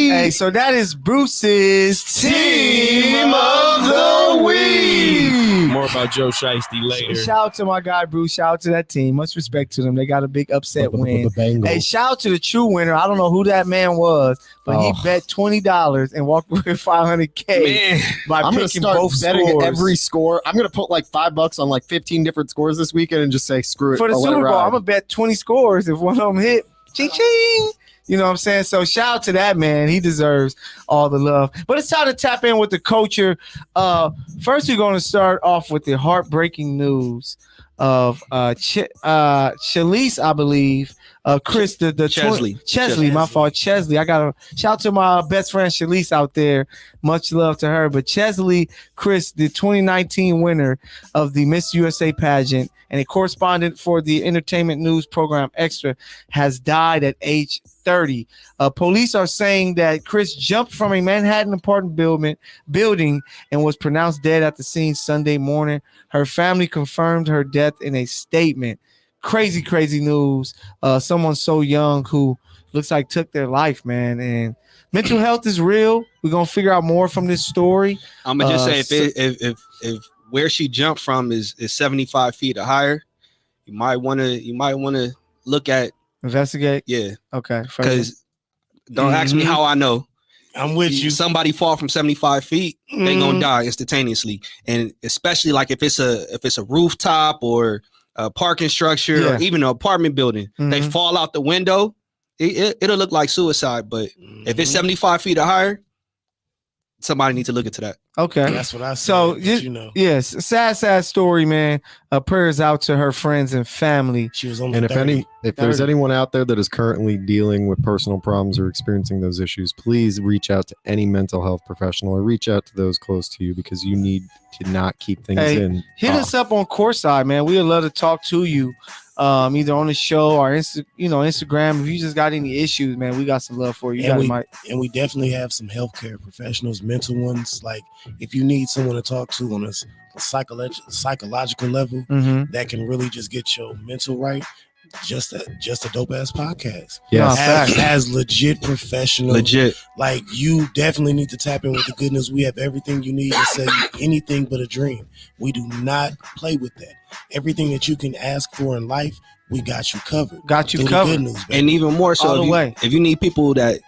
S6: Hey, so that is Bruce's
S7: team of the week.
S9: More about Joe Shiesty later.
S6: Shout out to my guy Bruce. Shout out to that team. Much respect to them. They got a big upset win. Hey, shout out to the true winner. I don't know who that man was, but he bet $20 and walked away with $500K by
S7: I'm
S6: picking
S7: gonna
S6: both
S7: start betting
S6: scores.
S7: every score. I'm gonna put like $5 on like 15 different scores this weekend and just say screw it.
S6: For the Super Bowl, I'm gonna bet 20 scores. If one of them hit, ching ching. You know what I'm saying? So shout out to that man. He deserves all the love. But it's time to tap in with the culture. First, we're going to start off with the heartbreaking news of Shalise, I believe. Chris, Chesley, my fault. Chesley. I got to shout out to my best friend Shalise out there. Much love to her. But Chesley, Chris, the 2019 winner of the Miss USA pageant and a correspondent for the entertainment news program Extra, has died at age 30. Police are saying that Chris jumped from a Manhattan apartment building and was pronounced dead at the scene Sunday morning. Her family confirmed her death in a statement. Crazy news. Someone so young who looks like took their life, man. And mental health is real. We're gonna figure out more from this story.
S8: I'm gonna just say if where she jumped from is 75 feet or higher, you might want to look at
S6: investigate.
S8: Yeah.
S6: Okay.
S8: Because don't ask me how I know.
S5: I'm with you.
S8: Somebody fall from 75 feet, they gonna die instantaneously, and especially like if it's a rooftop or a parking structure or even an apartment building, they fall out the window. It'll look like suicide, but if it's 75 feet or higher, somebody needs to look into that.
S6: Okay,
S5: that's what I said.
S6: So yes, sad story, man. Prayers out to her friends and family.
S5: She was only
S7: and
S5: 30.
S7: if there's anyone out there that is currently dealing with personal problems or experiencing those issues, please reach out to any mental health professional or reach out to those close to you because you need to not keep things in.
S6: Hit us up on Courtside, man. We would love to talk to you. Either on the show or Instagram. If you just got any issues, man, we got some love for you.
S5: And we definitely have some healthcare professionals, mental ones. Like if you need someone to talk to on a psychological level that can really just get your mental right, just a dope ass podcast. As legit professional. Like you definitely need to tap in with the goodness. We have everything you need to say anything but a dream. We do not play with that. Everything that you can ask for in life, we got you covered. Good news,
S8: and even more so, if you need people that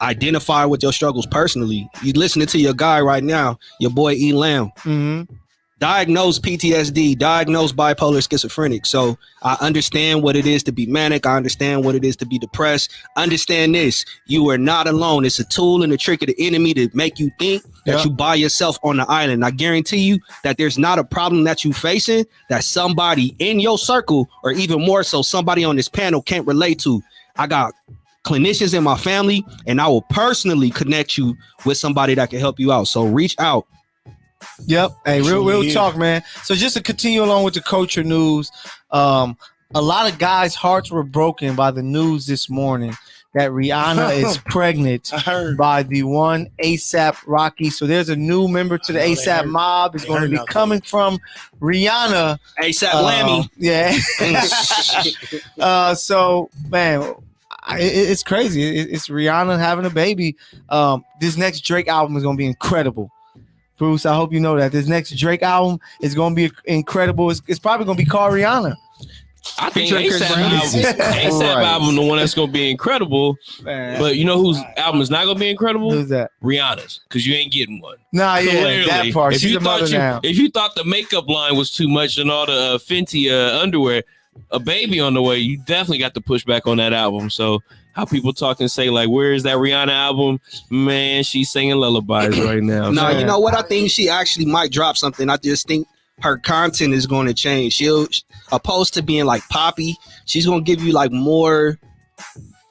S8: identify with your struggles personally, you listening to your guy right now, your boy E. Lamb. diagnosed PTSD, diagnosed bipolar schizophrenic. So I understand what it is to be manic. I understand what it is to be depressed. Understand this. You are not alone. It's a tool and a trick of the enemy to make you think that you by yourself on the island. I guarantee you that there's not a problem that you facing that somebody in your circle, or even more so, somebody on this panel can't relate to. I got clinicians in my family, and I will personally connect you with somebody that can help you out. So reach out.
S6: Yep. Hey, real talk, man. So just to continue along with the culture news, a lot of guys' hearts were broken by the news this morning that Rihanna is pregnant by the one A$AP Rocky. So there's a new member to the A$AP mob. It's going to be coming from Rihanna.
S8: A$AP Lammy.
S6: Yeah. So, man, it's crazy. It's Rihanna having a baby. This next Drake album is going to be incredible. Bruce, I hope you know that this next Drake album is going to be incredible. It's probably going to be called Rihanna.
S9: I think A$AP album, the one that's going to be incredible. Man. But you know whose album is not going to be incredible?
S6: Who's that?
S9: Rihanna's, because you ain't getting one.
S6: Nah, yeah, that part. She's a mother now.
S9: If you thought the makeup line was too much and all the Fenty underwear, a baby on the way, you definitely got to push back on that album. So how people talk and say, like, where is that Rihanna album? Man, she's singing lullabies right now.
S8: No, you know what? I think she actually might drop something. I just think her content is going to change. She'll, opposed to being like poppy, she's going to give you like more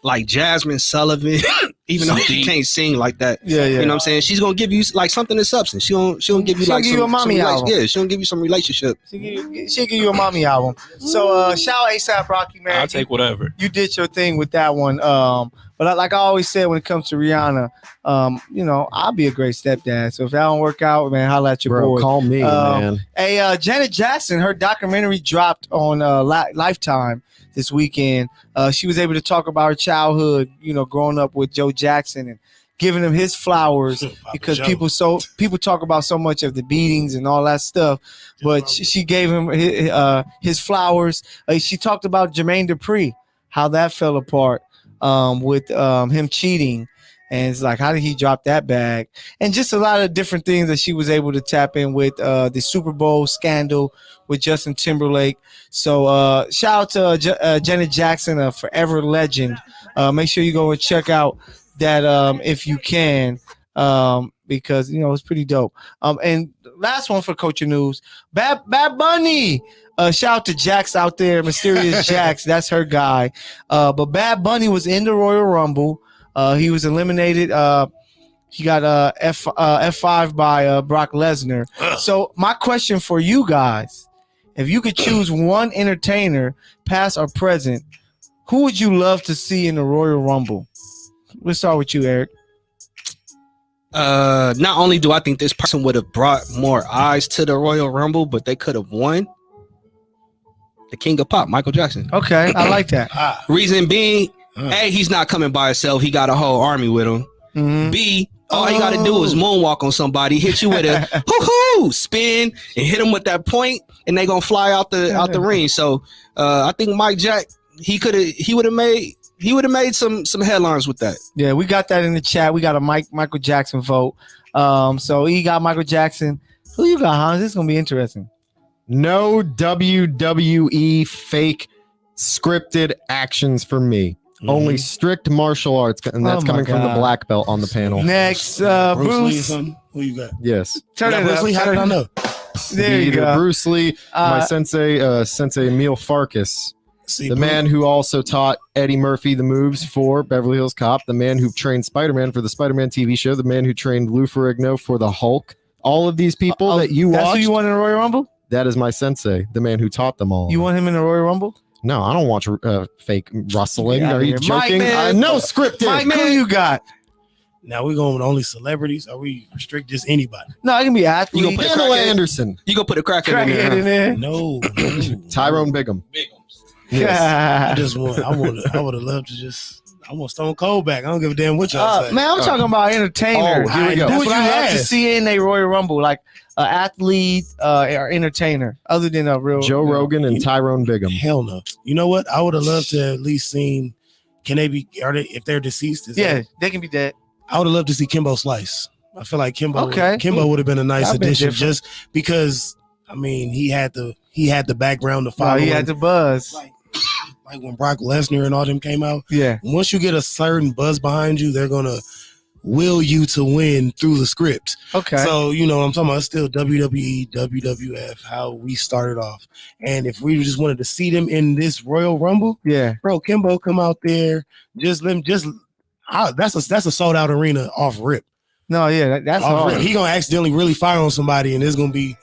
S8: like Jasmine Sullivan, even though she can't sing like that.
S6: Yeah.
S8: You know what I'm saying? She's going to give you like something of substance. She'll give you like
S6: give you a mommy album.
S8: Yeah, she'll give you some relationship.
S6: She'll give you a mommy album. So shout out A$AP Rocky, man.
S9: I'll take whatever.
S6: You did your thing with that one. But like I always said, when it comes to Rihanna, you know, I'll be a great stepdad. So if that don't work out, man, holla at your boy.
S7: Call me, man.
S6: Hey, Janet Jackson, her documentary dropped on Lifetime this weekend. She was able to talk about her childhood, you know, growing up with Joe Jackson and giving him his flowers because people talk about so much of the beatings and all that stuff, but she gave him his flowers. She talked about Jermaine Dupri, how that fell apart with him cheating. And it's like, how did he drop that bag? And just a lot of different things that she was able to tap in with the Super Bowl scandal with Justin Timberlake. So shout out to Janet Jackson, a forever legend. Make sure you go and check out that if you can, because, you know, it's pretty dope. And last one for Culture News, Bad Bunny. Shout out to Jax out there, Mysterious Jax. That's her guy. But Bad Bunny was in the Royal Rumble. He was eliminated. He got F5 by Brock Lesnar. So my question for you guys, if you could choose one entertainer, past or present, who would you love to see in the Royal Rumble? Let's start with you, Eric.
S8: Not only do I think this person would have brought more eyes to the Royal Rumble, but they could have won. The King of Pop, Michael Jackson.
S6: Okay, I like that.
S8: Reason being, A, he's not coming by himself. He got a whole army with him. Mm-hmm. B, all you got to do is moonwalk on somebody, hit you with a hoo-hoo, spin, and hit him with that point, and they gonna fly out the ring. So I think Mike Jack, he would have made some headlines with that.
S6: Yeah, we got that in the chat. We got a Michael Jackson vote. So he got Michael Jackson. Who you got, Hans? This is gonna be interesting.
S7: No WWE fake scripted actions for me. Mm-hmm. Only strict martial arts, and that's coming from the black belt on the panel.
S6: Next, Bruce.
S5: Who you got?
S7: Yes.
S6: Turn it
S5: Bruce
S6: up.
S5: Lee, how did I know?
S6: There you go.
S7: Bruce Lee, my sensei Emil Farkas. The man who also taught Eddie Murphy the moves for Beverly Hills Cop, the man who trained Spider-Man for the Spider-Man TV show, the man who trained Lou Ferrigno for the Hulk. All of these people that you watched.
S6: That's who you want in the Royal Rumble?
S7: That is my sensei, the man who taught them all.
S6: You want him in the Royal Rumble?
S7: No, I don't watch fake wrestling. Are you joking?
S6: Mike,
S7: no scripted.
S6: Mike, who you got?
S5: Now we're going with only celebrities. Are we restrict just anybody?
S6: No, it can be athletes.
S7: Pamela Anderson.
S8: You gonna put a crackhead in there?
S5: No.
S7: Tyrone Bigham.
S5: Yes. I would have loved to just. I want Stone Cold back. I don't give a damn what y'all say.
S6: Man, I'm talking about entertainers.
S7: Here we go.
S6: Who would you love to see in a Royal Rumble? Like an athlete or entertainer, other than a real
S7: Joe Rogan and Tyrone Bigham.
S5: Hell no. You know what? I would have loved to at least seen. Can they be? Are they? If they're deceased?
S6: They can be dead.
S5: I would have loved to see Kimbo Slice. I feel like Kimbo would have been a nice addition, just because I mean, he had the background to follow.
S6: No, he had the buzz.
S5: Like when Brock Lesnar and all them came out.
S6: Yeah.
S5: Once you get a certain buzz behind you, they're gonna will you to win through the script.
S6: Okay.
S5: So you know what I'm talking about. It's still WWE, WWF, how we started off. And if we just wanted to see them in this Royal Rumble,
S6: yeah,
S5: bro, Kimbo come out there, that's a sold out arena off rip.
S6: No, yeah, that's hard.
S5: He gonna accidentally really fire on somebody, and it's gonna be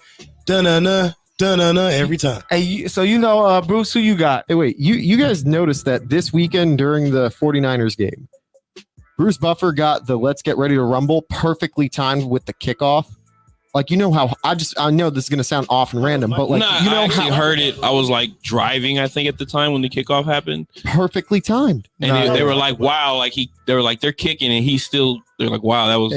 S5: dun-na-na every time.
S6: Hey, so Bruce, who you got?
S7: Hey, wait, you guys noticed that this weekend during the 49ers game, Bruce Buffer got the "Let's Get Ready to Rumble" perfectly timed with the kickoff. Like, you know how I know this is gonna sound off and random, but like,
S9: I actually heard it. I was like driving, I think, at the time when the kickoff happened.
S7: Perfectly timed.
S9: And they were like, wow, like they're kicking, and they're like, wow, that was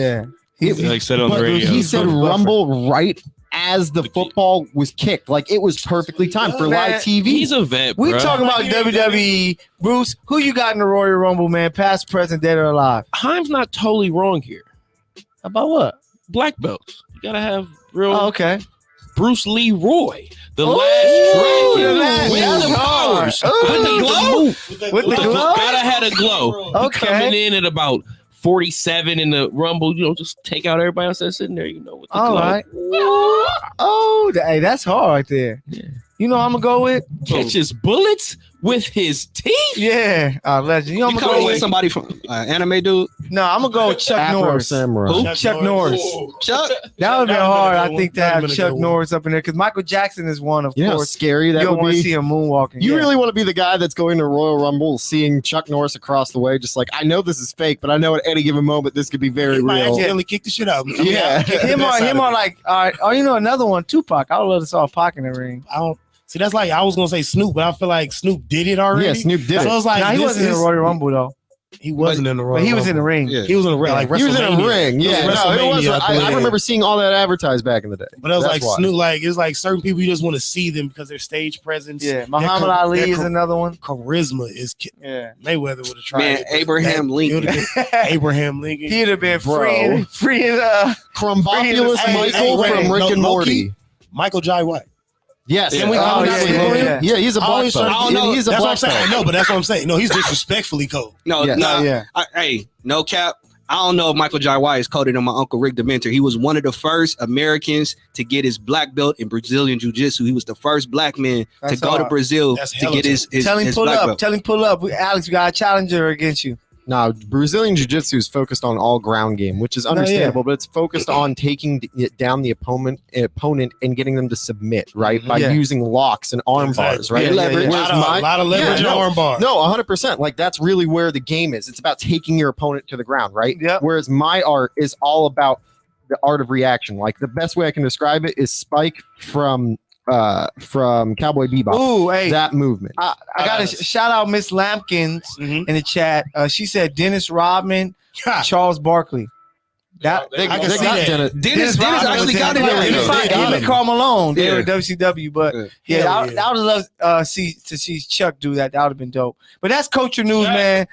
S9: He like said on the radio.
S7: He said Rumble right as the football was kicked. Like, it was perfectly timed for live TV.
S9: He's a vet, bro.
S6: We talking about WWE. Bruce, who you got in the Royal Rumble, man? Past, present, dead or alive?
S9: Heim's not totally wrong here.
S6: About what?
S9: Black belts. You gotta have real.
S6: Oh, okay.
S9: Bruce Leroy, the last dragon with the powers, with the glow, with the glow. Gotta have a glow.
S6: Okay.
S9: Coming in at about 47 in the Rumble, just take out everybody else that's sitting there, with the
S6: all
S9: glow.
S6: Right. Oh, hey, that's hard right there.
S9: Yeah.
S6: I'm gonna go with
S9: catches bullets with his teeth.
S6: Yeah, legend.
S8: I'm gonna go with somebody from anime dude.
S6: No, I'm gonna go with Chuck
S7: Afro
S6: Norris.
S7: Samurai.
S6: Who? Chuck Norris.
S8: Chuck.
S6: That would have been hard, I think, to have Chuck Norris up in there because Michael Jackson is one, of
S7: How
S6: course.
S7: scary that
S6: you don't
S7: would
S6: want
S7: be.
S6: to see him moonwalking.
S7: You really want to be the guy that's going to Royal Rumble, seeing Chuck Norris across the way, just like, I know this is fake, but I know at any given moment this could be very real.
S5: Accidentally kick the shit out.
S7: Yeah.
S6: him or like, all right. Oh, another one, Tupac. I would love to saw Pac in the ring.
S5: I don't see. That's like I was gonna say Snoop, but I feel like Snoop did it already.
S7: Yeah, Snoop did it.
S5: So it's like
S6: he wasn't in the Royal Rumble though.
S5: He wasn't in the Royal
S6: But he was in the
S5: Rumble.
S6: ring.
S8: Yeah.
S5: He was in the ring, like
S7: He was in a
S5: WrestleMania.
S7: ring. Yeah, no, it was. I remember seeing all that advertised back in the day.
S5: But it was
S7: That's
S5: like
S7: why.
S5: Snoop, like it's like certain people you just want to see them because their stage presence.
S6: Yeah, Muhammad Ali is another one.
S5: Charisma is.
S6: Yeah,
S5: Mayweather would have tried.
S8: Man,
S5: it,
S8: Abraham Lincoln.
S5: Abraham Lincoln.
S6: He'd have been
S7: Bro.
S6: freeing
S7: Crumbopulous Michael from Rick and Morty.
S5: Michael Jai White.
S7: Yes.
S5: And we
S6: yeah.
S7: Yeah, he's a black belt.
S8: I don't know.
S7: He's a
S5: That's what I'm
S7: black
S5: saying.
S7: belt.
S5: No, but that's what I'm saying. No, he's disrespectfully cold.
S8: No,
S7: Yeah.
S8: no.
S6: Yeah.
S8: Hey, no cap. I don't know if Michael Jai White is coded on my uncle Rick Dementor. He was one of the first Americans to get his black belt in Brazilian Jiu-Jitsu. He was the first black man
S6: That's
S8: to go to
S6: hard.
S8: Brazil
S5: That's
S8: to
S5: hella
S8: get his
S6: Tell him
S8: his
S6: pull
S8: black
S6: up.
S8: belt.
S6: Tell him pull up. Alex, we got a challenger against you.
S7: Now, Brazilian Jiu-Jitsu is focused on all ground game, which is understandable, but it's focused on taking down the opponent and getting them to submit, right? By using locks and arm bars, right?
S6: Yeah,
S7: Leverage.
S5: A lot of leverage and arm bar.
S7: No, 100%. Like, that's really where the game is. It's about taking your opponent to the ground, right?
S6: Yep.
S7: Whereas my art is all about the art of reaction. Like, the best way I can describe it is Spike from Cowboy Bebop.
S6: Ooh, hey.
S7: That movement.
S6: I got to shout out Miss Lampkins in the chat. She said Dennis Rodman, Charles Barkley. That
S7: They
S5: I can see
S7: got
S5: that.
S8: Dennis actually got it.
S6: Even Karl Malone. They were WCW, but I would have loved to see Chuck do that. That would have been dope. But that's Culture News, man.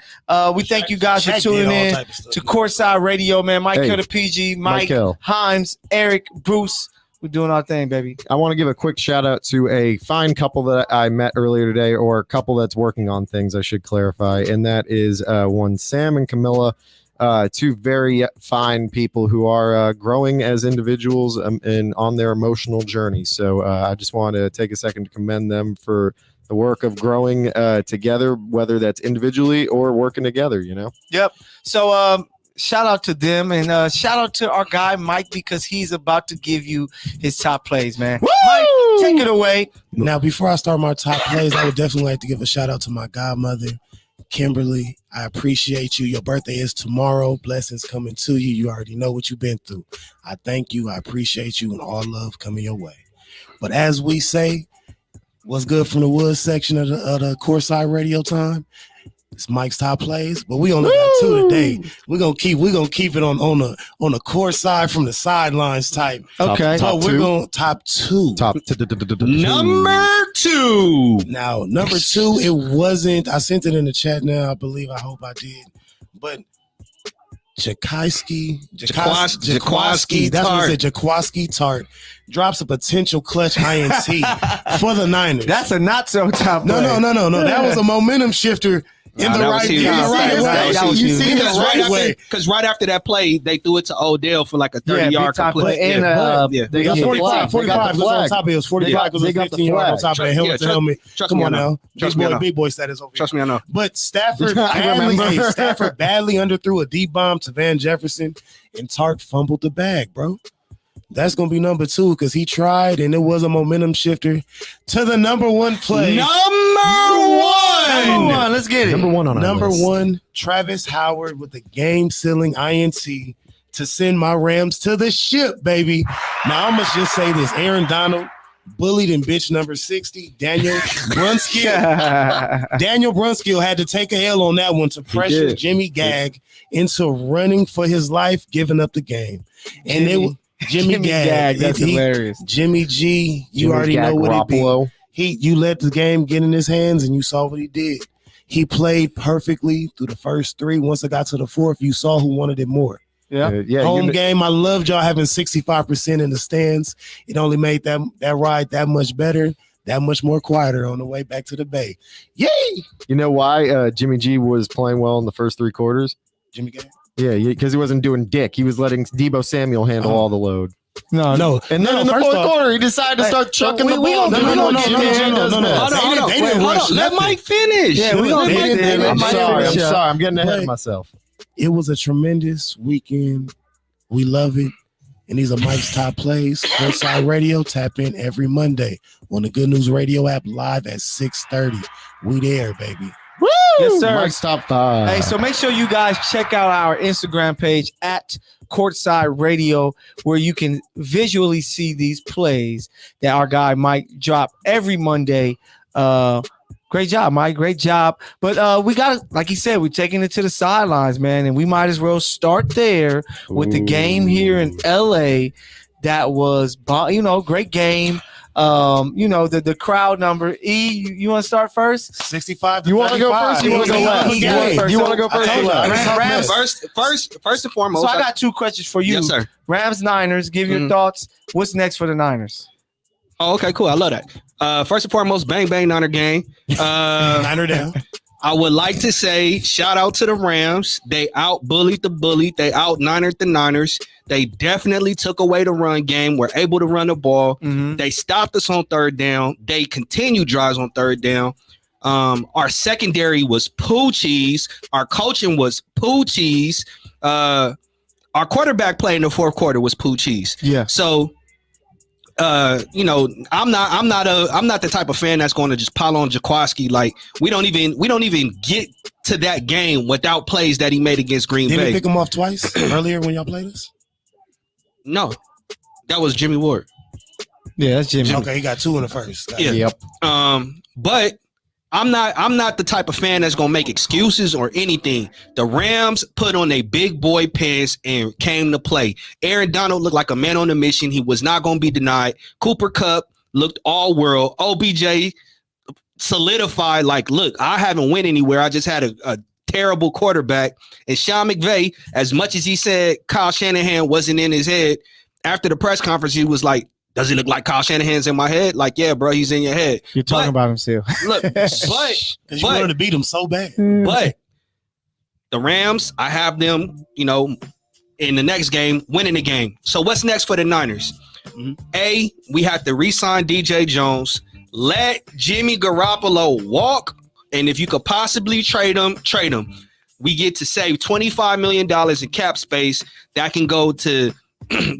S6: We thank you guys for tuning in to Courtside Radio, man. Mykell the PG, Mike,
S7: Mykell.
S6: Himes, Eric, Bruce. We're doing our thing, baby.
S7: I want to give a quick shout out to a fine couple that I met earlier today, or a couple that's working on things, I should clarify. And that is one Sam and Camilla, two very fine people who are growing as individuals and on their emotional journey. So I just want to take a second to commend them for the work of growing together, whether that's individually or working together,
S6: Yep. So shout out to them and shout out to our guy Mike because he's about to give you his top plays, man.
S5: Woo!
S6: Mike, take it away.
S5: Now, before I start my top plays, I would definitely like to give a shout out to my godmother, Kimberly. I appreciate you. Your birthday is tomorrow. Blessings coming to you. You already know what you've been through. I thank you. I appreciate you and all love coming your way. But as we say, what's good from the Woods section of the Courtside Radio time? It's Mike's top plays, but we only got two today. We're gonna keep it on the court side from the sidelines type.
S6: Okay.
S5: So we're going top two.
S8: Number two.
S5: Now, number two, it wasn't. I sent it in the chat now. I hope I did. But Jaquiski.
S8: Jaquiski
S5: That's what
S8: Tart.
S5: it said. Jaquiski Tart drops a potential clutch INT for the Niners.
S6: That's a not so top.
S5: No. That was a momentum shifter in the right way. You see the right way.
S8: Because right after that play, they threw it to Odell for like a 30-yard
S6: play.
S8: complete.
S6: And
S5: They got 45 was on top of it. It was 45 because it was 15 yards on top of the helmet to helmet. Come on now. Big boy status over here.
S8: Trust me, I know.
S5: But Stafford badly underthrew a deep bomb to Van Jefferson, and Tart fumbled the bag, bro. That's going to be number 2 because he tried, and it was a momentum shifter to the number 1 play.
S8: Number one.
S6: Let's get it.
S7: Number 1 on our
S5: Number
S7: list.
S5: 1, Travis Howard with the game-sealing INT to send my Rams to the ship, baby. Now, I must just say this. Aaron Donald bullied in bitch number 60, Daniel Brunskill. Daniel Brunskill had to take a L on that one to pressure Jimmy Gag into running for his life, giving up the game. And it was Jimmy Gag.
S6: That's hilarious.
S5: Jimmy G, you already know what he did. You let the game get in his hands, and you saw what he did. He played perfectly through the first 3. Once it got to the 4th, you saw who wanted it more. Home game. I loved y'all having 65% in the stands. It only made that ride that much better, that much more quieter on the way back to the Bay. Yay!
S7: You know why Jimmy G was playing well in the first 3 quarters?
S5: Jimmy Gag?
S7: Yeah, because he wasn't doing dick. He was letting Deebo Samuel handle all the load.
S5: No.
S7: And then in the 4th quarter, he decided to start chucking the ball.
S8: No. Let Mike finish.
S6: Yeah,
S7: I'm sorry. I'm getting ahead of myself.
S5: It was a tremendous weekend. We love it. And these are Mike's top plays. Courtside Radio. Tap in every Monday on the Good News Radio app live at 6:30. We there, baby.
S6: Woo! Yes, sir.
S7: Mike's top 5.
S6: Hey, so make sure you guys check out our Instagram page at Courtside Radio, where you can visually see these plays that our guy Mike drop every Monday. Great job, Mike. Great job. But we got, like he said, we're taking it to the sidelines, man, and we might as well start there with the game here in LA. That was, great game. The crowd number. You want to start first?
S5: 65.
S7: You want to go first? You want to go last? You want to go first?
S8: First and foremost.
S6: So I got 2 questions for you.
S8: Yes, sir.
S6: Rams, Niners. Give your thoughts. What's next for the Niners?
S8: Oh, okay, cool. I love that. First and foremost, bang, bang, Niner gang.
S5: Niner down.
S8: I would like to say shout out to the Rams. They out-bullied the bully. They out-Ninered the Niners. They definitely took away the run game. We're able to run the ball. Mm-hmm. They stopped us on 3rd down. They continued drives on 3rd down. Our secondary was poo cheese. Our coaching was poo cheese. Our quarterback play in the 4th quarter was poo cheese.
S6: Yeah.
S8: So I'm not the type of fan that's going to just pile on Jaquiski. Like we don't even get to that game without plays that he made against Green Bay.
S5: Did he pick him off twice earlier when y'all played us?
S8: No, that was Jimmy Ward.
S6: Yeah, that's Jimmy.
S5: Okay, he got 2 in the first.
S8: Yeah.
S7: Yep.
S8: But I'm not the type of fan that's gonna make excuses or anything. The Rams put on a big boy pants and came to play. Aaron Donald looked like a man on a mission. He was not gonna be denied. Cooper Kupp looked all world. OBJ solidified, like, look, I haven't went anywhere. I just had a terrible quarterback. And Sean McVay, as much as he said Kyle Shanahan wasn't in his head, after the press conference, he was like, does he look like Kyle Shanahan's in my head? Like, yeah, bro, he's in your head.
S6: You're talking about him still.
S8: Look,
S5: because you wanted to beat him so bad.
S8: But the Rams, I have them, in the next game, winning the game. So what's next for the Niners? A, we have to re-sign DJ Jones. Let Jimmy Garoppolo walk. And if you could possibly trade him, trade him. We get to save $25 million in cap space that can go to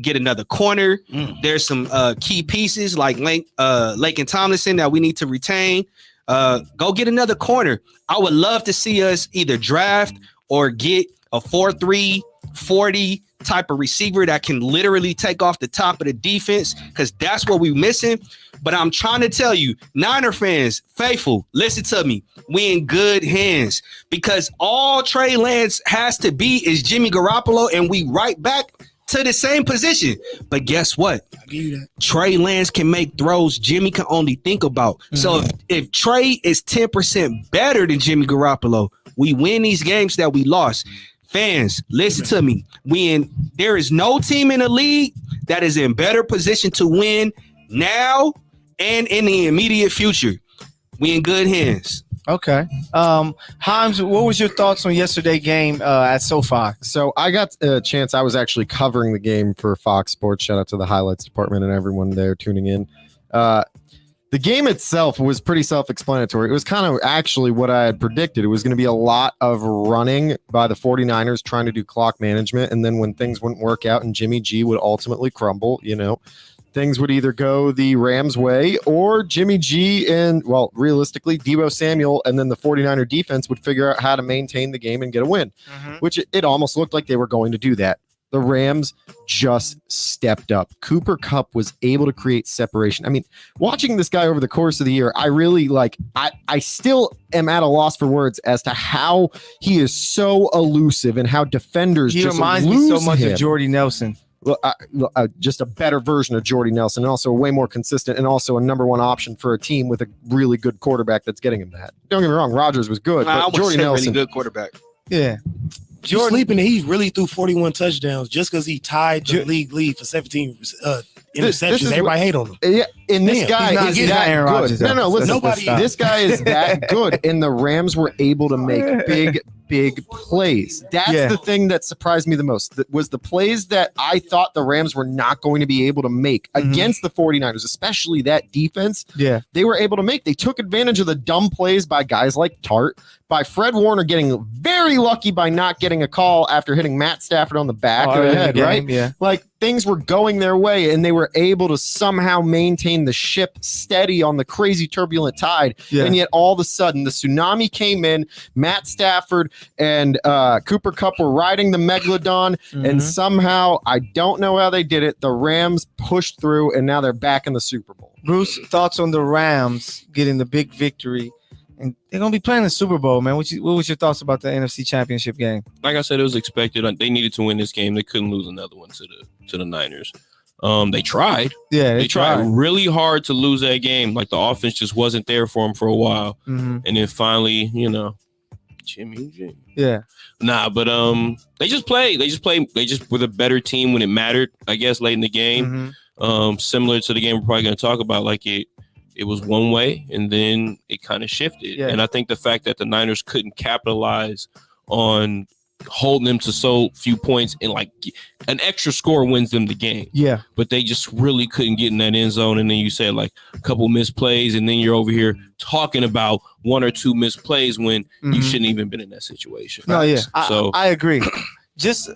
S8: get another corner. There's some key pieces like Lake and Tomlinson that we need to retain. Go get another corner. I would love to see us either draft or get a 4-3, 40 type of receiver that can literally take off the top of the defense, because that's what we're missing. But I'm trying to tell you, Niner fans, faithful, listen to me. We in good hands, because all Trey Lance has to be is Jimmy Garoppolo, and we right back to the same position. But guess what?
S5: I give you that.
S8: Trey Lance can make throws Jimmy can only think about. So if Trey is 10% better than Jimmy Garoppolo, we win these games that we lost. Fans, listen to me. There is no team in the league that is in better position to win now and in the immediate future. We in good hands.
S6: Okay. Himes, what was your thoughts on yesterday's game at SoFi?
S7: So I got a chance. I was actually covering the game for Fox Sports. Shout out to the highlights department and everyone there tuning in. The game itself was pretty self-explanatory. It was kind of actually what I had predicted. It was going to be a lot of running by the 49ers trying to do clock management. And then when things wouldn't work out and Jimmy G would ultimately crumble, things would either go the Rams way or Jimmy G and, well, realistically, Deebo Samuel and then the 49er defense would figure out how to maintain the game and get a win, which it almost looked like they were going to do that. The Rams just stepped up. Cooper Kupp was able to create separation. I mean, watching this guy over the course of the year, I really I still am at a loss for words as to how he is so elusive and how defenders
S6: he
S7: just
S6: reminds
S7: lose
S6: me so much
S7: him.
S6: of Jordy Nelson.
S7: Just a better version of Jordy Nelson, and also way more consistent, and also a number one option for a team with a really good quarterback that's getting him that. Don't get me wrong, Rodgers was good, but Jordy Nelson,
S8: really good quarterback.
S6: Yeah.
S5: Jordan sleeping, he really threw 41 touchdowns just because he tied the league lead for 17 interceptions. Everybody hate on him.
S7: Yeah, and this guy is that
S6: Aaron
S7: good.
S6: Rodgers,
S7: No, listen, this guy is that good, and the Rams were able to make big plays. That's the thing that surprised me the most. That was the plays that I thought the Rams were not going to be able to make against the 49ers, especially that defense.
S6: Yeah.
S7: They were able to make. They took advantage of the dumb plays by guys like Tart, by Fred Warner getting very lucky by not getting a call after hitting Matt Stafford on the back of the head, right?
S6: Yeah.
S7: Like things were going their way and they were able to somehow maintain the ship steady on the crazy turbulent tide.
S6: Yeah.
S7: And yet all of a sudden the tsunami came in, Matt Stafford and Cooper Kupp were riding the Megalodon, and somehow, I don't know how they did it, the Rams pushed through and now they're back in the Super Bowl.
S6: Bruce, thoughts on the Rams getting the big victory? And they're going to be playing the Super Bowl, man. What was your thoughts about the NFC Championship game?
S9: Like I said, it was expected. They needed to win this game. They couldn't lose another one to the Niners. They tried.
S6: Yeah,
S9: they tried really hard to lose that game. Like the offense just wasn't there for them for a while. And then finally, Jimmy G.
S6: Yeah.
S9: Nah, but they just played. They just were the better team when it mattered, I guess, late in the game. Similar to the game we're probably going to talk about, like it was one way and then it kind of shifted.
S6: Yeah.
S9: And I think the fact that the Niners couldn't capitalize on holding them to so few points and like an extra score wins them the game.
S6: Yeah.
S9: But they just really couldn't get in that end zone. And then you said like a couple missed plays and then you're over here talking about one or two missed plays when you shouldn't even been in that situation.
S6: No, yeah.
S9: So
S6: I agree. Just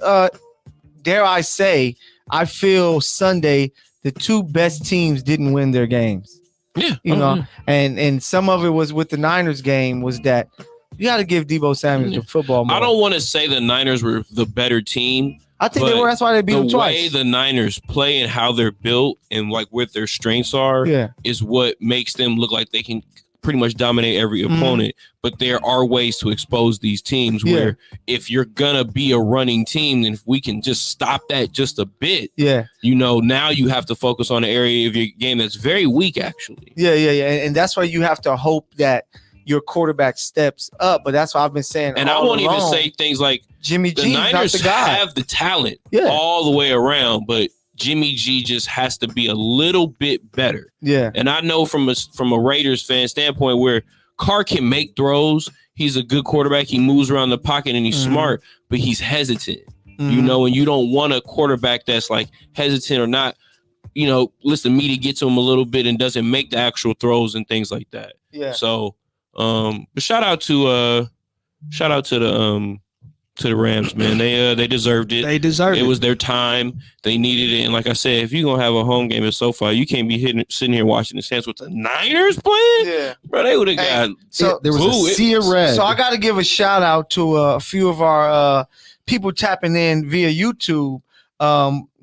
S6: dare I say, I feel Sunday the two best teams didn't win their games.
S9: Yeah.
S6: And some of it was with the Niners game was that you got to give Deebo Samuel the football more.
S9: I don't want to say the Niners were the better team.
S6: I think they were. That's why they beat them twice.
S9: The way the Niners play and how they're built and like what their strengths are is what makes them look like they can pretty much dominate every opponent. But there are ways to expose these teams where if you're gonna be a running team, then if we can just stop that just a bit, now you have to focus on an area of your game that's very weak, actually.
S6: Yeah. And that's why you have to hope that your quarterback steps up. But that's what I've been saying.
S9: And I won't even say things like
S6: Jimmy G.
S9: The Niners
S6: not the guy.
S9: have the talent all the way around, but Jimmy G just has to be a little bit better.
S6: Yeah.
S9: And I know from a Raiders fan standpoint where Carr can make throws. He's a good quarterback. He moves around the pocket and he's smart, but he's hesitant. And you don't want a quarterback that's like hesitant or not, listen, me to get to him a little bit and doesn't make the actual throws and things like that.
S6: Yeah.
S9: So, but shout out to the Rams, man. They deserved it.
S8: They deserved it.
S9: It was their time. They needed it. And like I said, if you're gonna have a home game at SoFi, you can't be sitting here watching the Saints with the Niners playing.
S6: Yeah,
S9: bro, they would have got.
S6: So
S7: there was a sea of red.
S6: So I got to give a shout out to a few of our people tapping in via YouTube.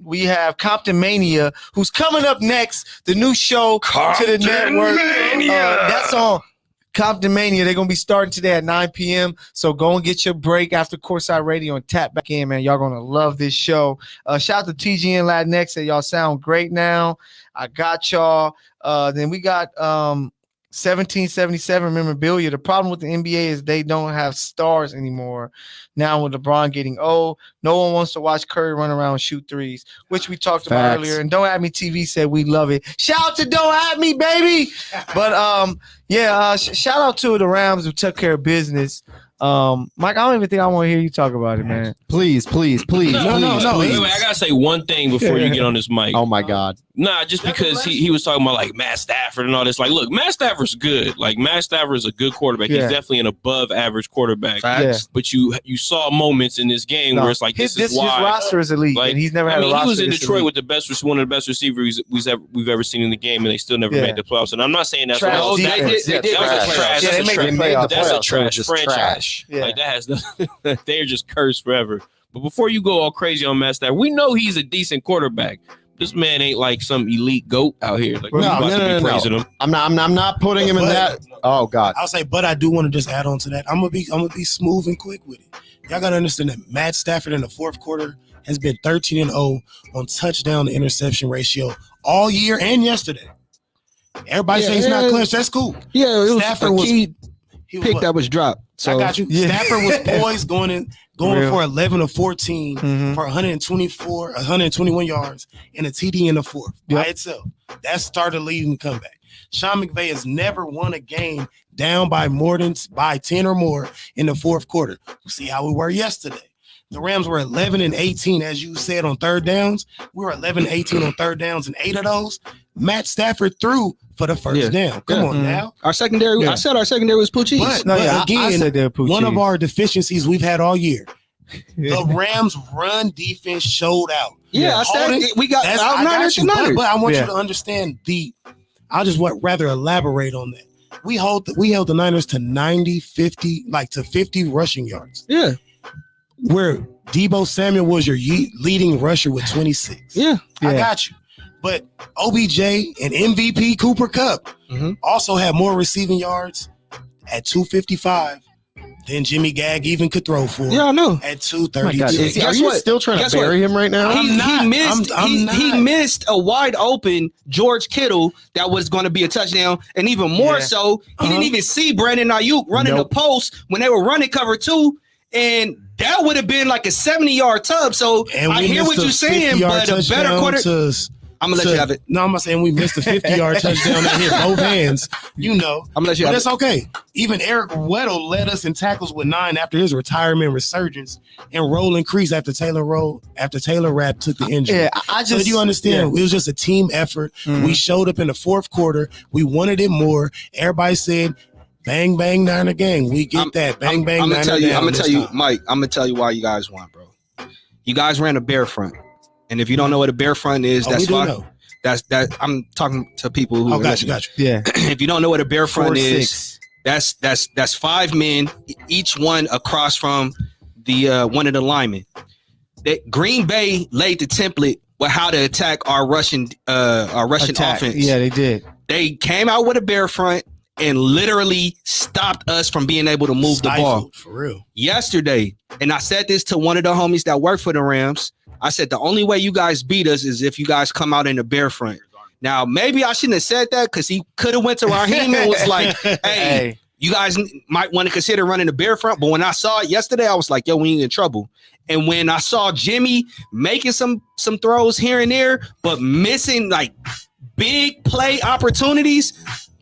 S6: We have Compton Mania, who's coming up next. The new show to the network. That's on Compton Mania. They're going to be starting today at 9 p.m. So go and get your break after Courtside Radio and tap back in, man. Y'all going to love this show. Shout out to TGN Latinx. Y'all sound great now. I got y'all. Then we got 1777 memorabilia. The problem with the NBA is they don't have stars anymore. Now with LeBron getting old, no one wants to watch Curry run around and shoot threes, which we talked about earlier. And Don't At Me TV said we love it. Shout out to Don't At Me, baby. But shout out to the Rams who took care of business. Mike, I don't even think I want to hear you talk about it, man.
S7: Please.
S3: No. Wait, I gotta say one thing before you get on this mic.
S7: Oh my God.
S3: Nah, just because he was talking about like Matt Stafford and all this. Like, look, Matt Stafford's good. Like, Matt Stafford is a good quarterback. He's definitely an above average quarterback. But you saw moments in this game where it's like this is why
S6: his roster is elite. Like, and he's never had a roster. He
S3: was in Detroit with one of the best receivers we've ever seen in the game, and they still never made the playoffs. And I'm not saying that's
S6: That's
S3: a trash franchise. Like, that has nothing. They're just cursed forever. But before you go all crazy on Matt Stafford, we know he's a decent quarterback. This man ain't like some elite goat out here. Like, no. Praising him.
S7: I'm not putting him in that. Oh God.
S5: I'll say, but I do want to just add on to that. I'm gonna be smooth and quick with it. Y'all gotta understand that Matt Stafford in the fourth quarter has been 13-0 on touchdown to interception ratio all year and yesterday. Everybody say he's not clutch. That's cool.
S8: Yeah, it was Stafford a key pick that was dropped. So
S5: I got you. Stafford was poised going for 11 of 14 for 121 yards and a TD in the fourth by itself. That started leading the comeback. Sean McVay has never won a game down by 10 or more in the fourth quarter. See how we were yesterday. The Rams were 11-18, as you said, on third downs. We were 11-18 on third downs, and 8 of those, Matt Stafford threw for the first down. Come on now.
S8: Our secondary, I said our secondary was Poochie.
S5: But again, one of our deficiencies we've had all year. The Rams' run defense showed out.
S8: I said we got outnumbers.
S5: But I want you to understand I'll just rather elaborate on that. We held the Niners to 50 rushing yards.
S8: Yeah.
S5: Where Deebo Samuel was your leading rusher with 26.
S8: I
S5: got you. But OBJ and MVP Cooper Kupp also had more receiving yards at 255 than Jimmy Gagg even could throw for.
S8: Yeah, I know.
S5: At 232.
S7: Are you still trying to bury him right now?
S8: He missed a wide open George Kittle that was going to be a touchdown, and even more so, he didn't even see Brandon Ayuk running the post when they were running cover 2. And that would have been like a 70-yard tub. So I hear what you're saying, but a better quarter. I'm gonna let you have it.
S5: No, I'm not saying we missed a 50-yard touchdown that hit both hands. I'm
S8: gonna let you have it.
S5: But it's okay. Even Eric Weddle led us in tackles with 9 after his retirement resurgence, and Roland Crease after Taylor Rapp took the injury. So you understand? It was just a team effort. We showed up in the fourth quarter. We wanted it more. Everybody said, bang, bang, Niner gang. We get that. Bang, bang,
S8: I'm
S5: Niner
S8: gang. I'm going to tell you,
S5: time.
S8: Mike, I'm going to tell you why you guys won, bro. You guys ran a bear front. And if you don't know what a bear front is, that's fine. I'm talking to people who
S5: got you.
S6: Yeah.
S8: If you don't know what a bear front is, that's 5 men, each one across from the one of the linemen. Green Bay laid the template with how to attack our Russian offense.
S6: Yeah, they did.
S8: They came out with a bear front and literally stopped us from being able to move the ball.
S5: For real.
S8: Yesterday, and I said this to one of the homies that work for the Rams. I said, the only way you guys beat us is if you guys come out in a bear front. Now, maybe I shouldn't have said that because he could have went to Raheem and was like, hey, you guys might want to consider running a bear front. But when I saw it yesterday, I was like, yo, we ain't in trouble. And when I saw Jimmy making some throws here and there, but missing like big play opportunities,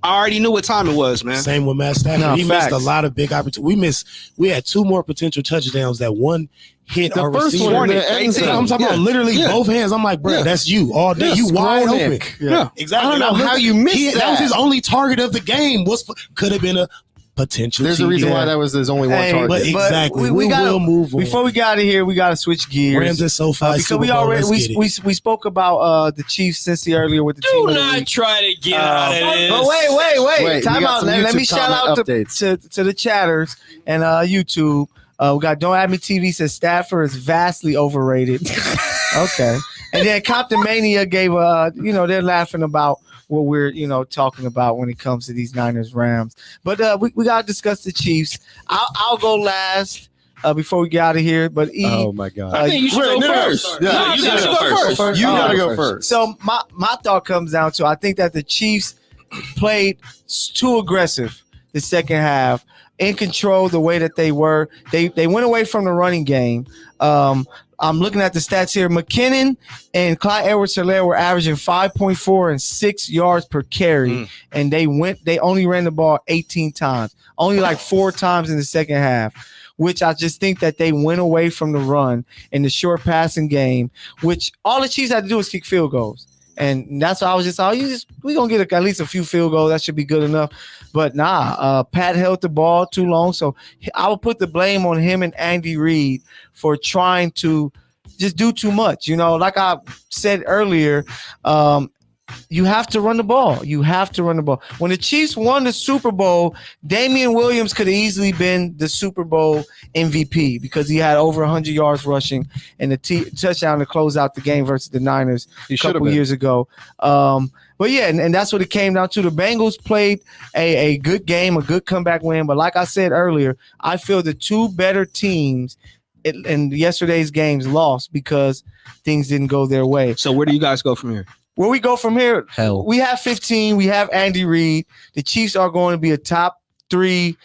S8: I already knew what time it was, man.
S5: Same with Matt Stafford. He missed a lot of big opportunities. We had 2 more potential touchdowns that one hit our receiver. I'm talking about literally both hands. I'm like, bro, that's you all day. You wide open.
S6: Yeah,
S5: exactly.
S7: I don't know how you missed that.
S5: That was his only target of the game. Could have been a potential.
S7: There's a reason why that was his only one target.
S5: But exactly. We will move on.
S6: Before we get out of here, we got to switch gears.
S5: Rams and SoFi.
S6: Because we spoke about the Chiefs since earlier with the team.
S3: Do not try to get out of this.
S6: But wait. Time out. Let me shout out to the chatters and YouTube. We got Don't At Me TV says Stafford is vastly overrated. Okay. And then Compton Mania gave they're laughing about what we're talking about when it comes to these Niners Rams. But we gotta discuss the Chiefs. I'll go last before we get out of here. But
S7: oh my God,
S3: I think you should go first.
S7: Yeah, you gotta go first. You gotta go first.
S6: So my thought comes down to I think that the Chiefs played too aggressive the second half, in control the way that they were. They went away from the running game. I'm looking at the stats here. McKinnon and Clyde Edwards-Helaire were averaging 5.4 and 6 yards per carry, and they only ran the ball 18 times, only like 4 times in the second half, which I just think that they went away from the run in the short passing game, which all the Chiefs had to do was kick field goals. And that's why I was just, we're going to get at least a few field goals. That should be good enough. But Pat held the ball too long. So I would put the blame on him and Andy Reid for trying to just do too much. You know, like I said earlier, you have to run the ball. You have to run the ball. When the Chiefs won the Super Bowl, Damian Williams could have easily been the Super Bowl MVP because he had over 100 yards rushing and the touchdown to close out the game versus the Niners a couple years ago. But yeah, and that's what it came down to. The Bengals played a good game, a good comeback win. But like I said earlier, I feel the two better teams in yesterday's games lost because things didn't go their way.
S8: So where do you guys go from here?
S6: Where we go from here,
S7: hell.
S6: We have 15. We have Andy Reid. The Chiefs are going to be a top 3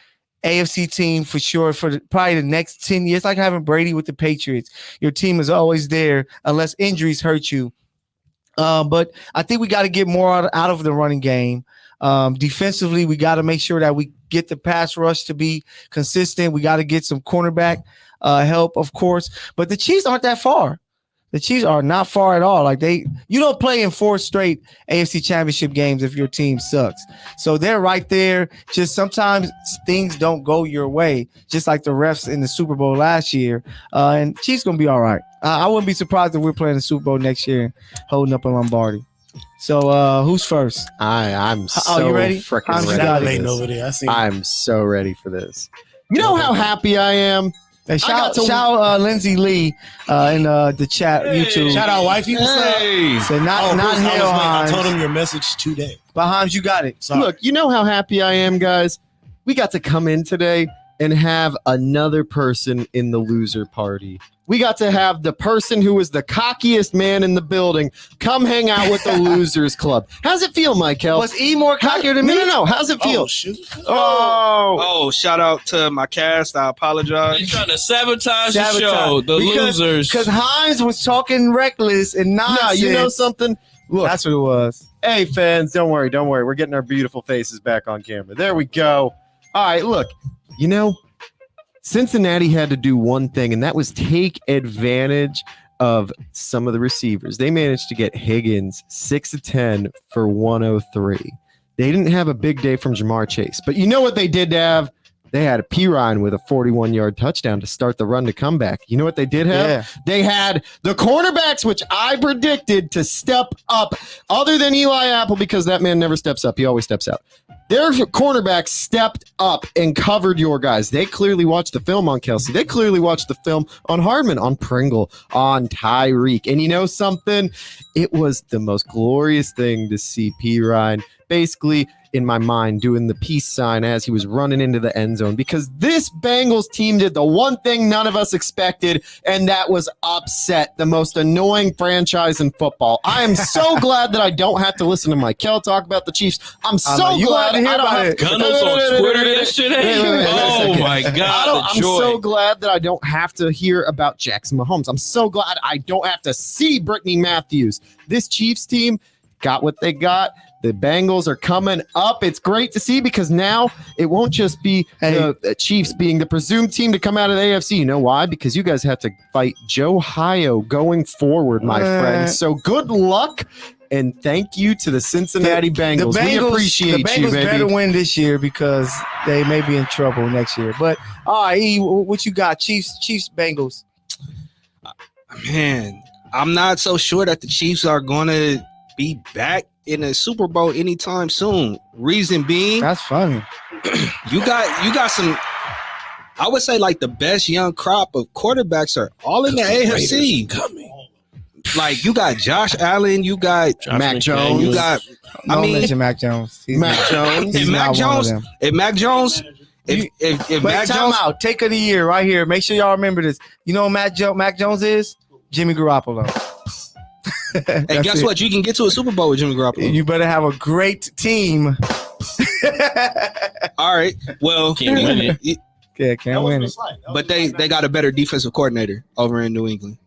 S6: AFC team for sure for probably the next 10 years. Like having Brady with the Patriots. Your team is always there unless injuries hurt you. But I think we got to get more out of the running game. Defensively, we got to make sure that we get the pass rush to be consistent. We got to get some cornerback help, of course. But the Chiefs aren't that far. The Chiefs are not far at all. Like you don't play in 4 straight AFC Championship games if your team sucks. So they're right there. Just sometimes things don't go your way, just like the refs in the Super Bowl last year. And Chiefs gonna be all right. I wouldn't be surprised if we're playing the Super Bowl next year and holding up in Lombardi. So who's first?
S7: I'm so
S6: you ready?
S7: freaking ready.
S5: Over there.
S7: I'm so ready for this. You know how happy I am.
S6: Hey, shout Lindsay Lee in the chat, YouTube.
S5: Shout out wifey. What's up?
S6: So not Hale
S5: I
S6: Hines.
S5: told him your message today.
S6: But Hines, you got it.
S5: Sorry.
S7: Look, you know how happy I am, guys. We got to come in today and have another person in the loser party. We got to have the person who was the cockiest man in the building come hang out with the Losers Club. How's it feel, Mykell?
S6: Was E more cockier than me?
S7: No. How's it feel?
S5: Oh, shoot.
S8: Oh, shout out to my cast. I apologize.
S9: You're trying to sabotage the show. The losers.
S6: Because Hines was talking reckless and nonsense.
S7: No, you know something? Look,
S6: that's what it was.
S7: Hey, fans, don't worry. We're getting our beautiful faces back on camera. There we go. All right, look, you know, Cincinnati had to do one thing, and that was take advantage of some of the receivers. They managed to get Higgins 6 of 10 for 103. They didn't have a big day from Jamar Chase, but you know what they did have? They had a Pirine with a 41-yard touchdown to start the run to come back. You know what they did have?
S6: Yeah.
S7: They had the cornerbacks, which I predicted to step up, other than Eli Apple, because that man never steps up. He always steps out. Their cornerbacks stepped up and covered your guys. They clearly watched the film on Kelsey. They clearly watched the film on Hardman, on Pringle, on Tyreek. And you know something? It was the most glorious thing to see Pirine basically, in my mind, doing the peace sign as he was running into the end zone, because this Bengals team did the one thing none of us expected, and that was upset the most annoying franchise in football. I am so glad that I don't have to listen to Mykell talk about the Chiefs. I'm so glad I don't have to.
S9: Gunnels on Twitter yesterday. Oh my God!
S7: I'm so glad that I don't have to hear about Jackson Mahomes. I'm so glad I don't have to see Brittany Matthews. This Chiefs team got what they got. The Bengals are coming up. It's great to see, because now it won't just be the Chiefs being the presumed team to come out of the AFC. You know why? Because you guys have to fight Joe Hio going forward, my friends. So good luck, and thank you to the Cincinnati Bengals. We appreciate you, baby.
S6: The Bengals better win this year because they may be in trouble next year. But, all right, E, what you got? Chiefs, Bengals.
S8: Man, I'm not so sure that the Chiefs are going to be back in a Super Bowl anytime soon. Reason being,
S6: that's funny.
S8: You got some, I would say, like the best young crop of quarterbacks are all in the AFC. Like you got Josh Allen, you got
S7: Mac Jones,
S8: you got.
S6: Mention Mac Jones.
S7: Mac Jones.
S8: If Mac Jones, if Mac Jones,
S6: out, take of the year right here. Make sure y'all remember this. You know what Mac Jones is? Jimmy Garoppolo.
S8: Hey, guess what? You can get to a Super Bowl with Jimmy Garoppolo.
S6: You better have a great team.
S8: All right. Well,
S9: Can't win it.
S6: Yeah, can't win it.
S8: But they got a better defensive coordinator over in New England.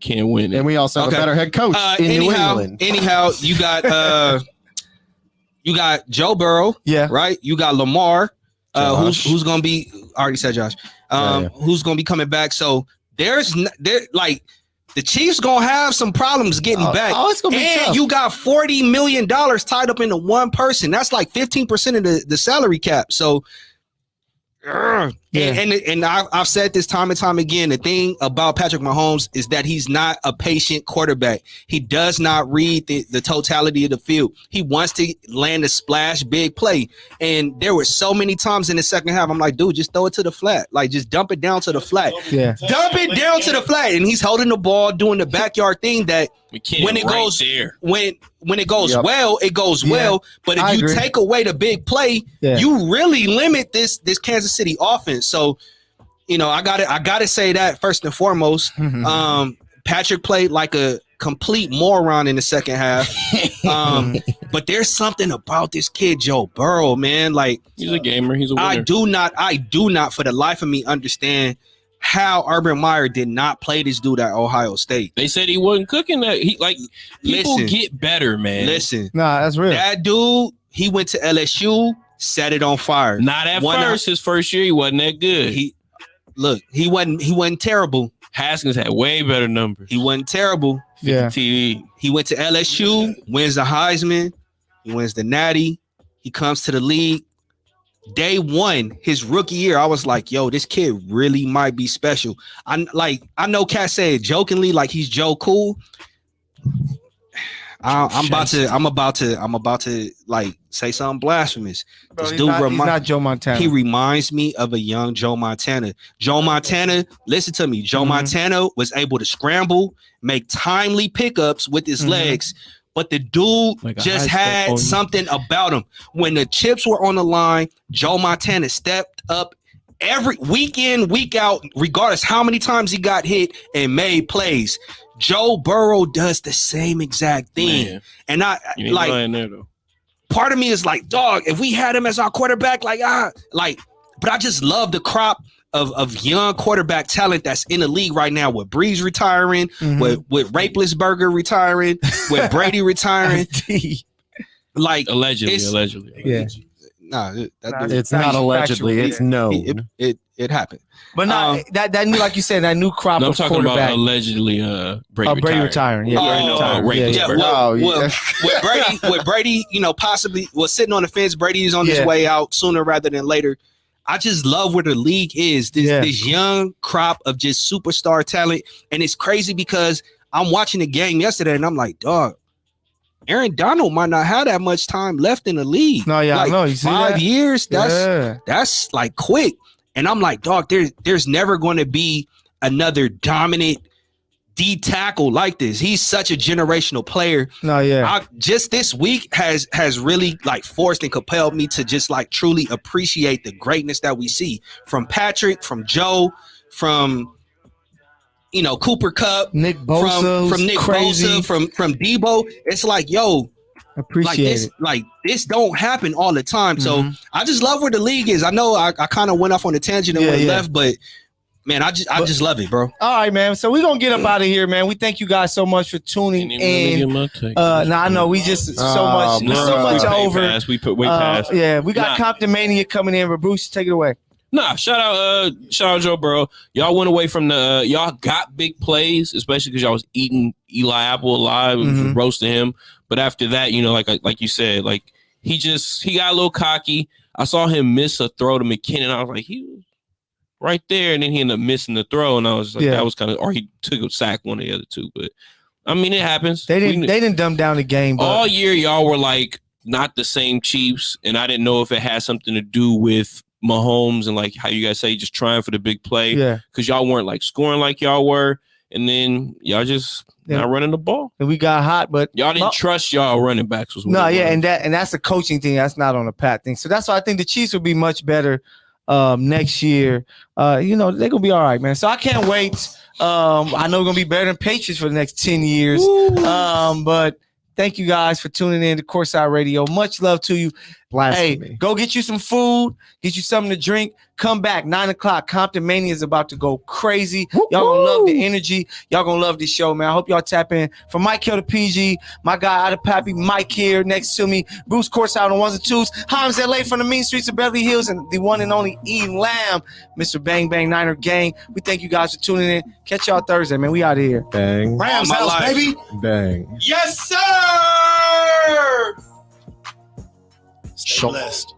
S9: Can't win it.
S7: And we also have a better head coach in New England.
S8: Anyhow, you got Joe Burrow.
S6: Yeah.
S8: Right. You got Lamar. Who's gonna be? I already said Josh. Who's gonna be coming back? So there like the Chiefs gonna have some problems getting back.
S6: Oh, it's gonna be tough.
S8: You got $40 million tied up into one person. That's like 15% of the salary cap. So. And I've said this time and time again. The thing about Patrick Mahomes is that he's not a patient quarterback. He does not read the totality of the field. He wants to land a splash big play. And there were so many times in the second half, I'm like, dude, just throw it to the flat. Like, just dump it down to the flat.
S6: Yeah.
S8: Dump it down to the flat. And he's holding the ball, doing the backyard thing that when it goes there. When it goes well, it goes well. But if you take away the big play, you really limit this Kansas City offense. So, I gotta say that first and foremost. Patrick played like a complete moron in the second half. But there's something about this kid, Joe Burrow, man. Like,
S9: he's a gamer. He's a winner.
S8: I do not for the life of me understand how Urban Meyer did not play this dude at Ohio State.
S9: They said he wasn't cooking that. People get better, man.
S8: Listen.
S6: Nah, that's real.
S8: That dude, he went to LSU, set it on fire.
S9: Not at first. His first year, he wasn't that good.
S8: He wasn't terrible.
S9: Haskins had way better numbers.
S8: He wasn't terrible.
S6: Yeah.
S9: TD.
S8: He went to LSU, wins the Heisman, he wins the Natty. He comes to the league. Day one, his rookie year, I was like, yo, this kid really might be special. I know Cat said jokingly, like he's Joe Cool. I'm about to like say something blasphemous.
S6: Bro,
S8: this
S6: he's
S8: dude
S6: not Joe Montana.
S8: He reminds me of a young Joe Montana. Joe Montana, listen to me. Joe Montana was able to scramble, make timely pickups with his legs. But the dude just had something about him. When the chips were on the line, Joe Montana stepped up every week in, week out, regardless how many times he got hit and made plays. Joe Burrow does the same exact thing. Man. And part of me is like, dog, if we had him as our quarterback, but I just love the crop of young quarterback talent that's in the league right now, with Breeze retiring, with Rapelessberger retiring, with Brady retiring.
S9: Allegedly.
S6: Yeah.
S7: It's not allegedly. It's known.
S8: It happened.
S6: But that new, like you said, that new crop of
S9: talking
S6: quarterback.
S9: About allegedly Brady
S6: retiring.
S8: With Brady, possibly was sitting on the fence. Brady is on his way out sooner rather than later. I just love where the league is. This young crop of just superstar talent. And it's crazy because I'm watching the game yesterday and I'm like, dog, Aaron Donald might not have that much time left in the league.
S6: No, yeah, I know. You see
S8: 5 years, that's like quick. And I'm like, dog, there's never going to be another dominant D tackle like this. He's such a generational player.
S6: No, yeah.
S8: Just this week has really like forced and compelled me to just like truly appreciate the greatness that we see from Patrick, from Joe, from Cooper Kupp,
S6: Nick Bosa,
S8: from Nick Bosa, from Debo. It's like, yo,
S6: appreciate
S8: it. This don't happen all the time. So I just love where the league is. I know I kind of went off on a tangent and went left, but man, I just love it, bro.
S6: All right, man. So we're gonna get up out of here, man. We thank you guys so much for tuning in. I know we just so much over.
S9: We put way past.
S6: Yeah, we got Compton Mania coming in, but Bruce, take it away.
S9: Shout out Joe Burrow. Y'all went away from y'all got big plays, especially because y'all was eating Eli Apple alive and roasting him. But after that, like you said, like he got a little cocky. I saw him miss a throw to McKinnon. I was like, he was right there, and then he ended up missing the throw, and I was like, that was kind of, or he took a sack, one of the other two. But I mean, it happens.
S6: They didn't dumb down the game. But
S9: all year, y'all were like not the same Chiefs, and I didn't know if it had something to do with Mahomes and like how you guys say just trying for the big play.
S6: Yeah,
S9: because y'all weren't like scoring like y'all were, and then y'all just not running the ball.
S6: And we got hot, but
S9: y'all didn't trust y'all running backs.
S6: And that's a coaching thing. That's not on a Pat thing. So that's why I think the Chiefs will be much better next year, they're gonna be all right, man. So I can't wait. I know we're gonna be better than Patriots for the next 10 years. But thank you guys for tuning in to Courtside Radio. Much love to you.
S7: Blasphemy.
S6: Hey, go get you some food, get you something to drink. Come back 9:00. Compton Mania is about to go crazy. Y'all gonna love the energy. Y'all gonna love this show, man. I hope y'all tap in. From Mykell to PG, my guy out of Pappy, Mike here next to me. Bruce Courtside on ones and twos. Himes LA from the mean streets of Beverly Hills, and the one and only E Lamb, Mr. Bang Bang Niner Gang. We thank you guys for tuning in. Catch y'all Thursday, man. We out of here.
S7: Bang.
S5: Rams house, baby.
S7: Bang.
S8: Yes, sir.
S5: Stay blessed.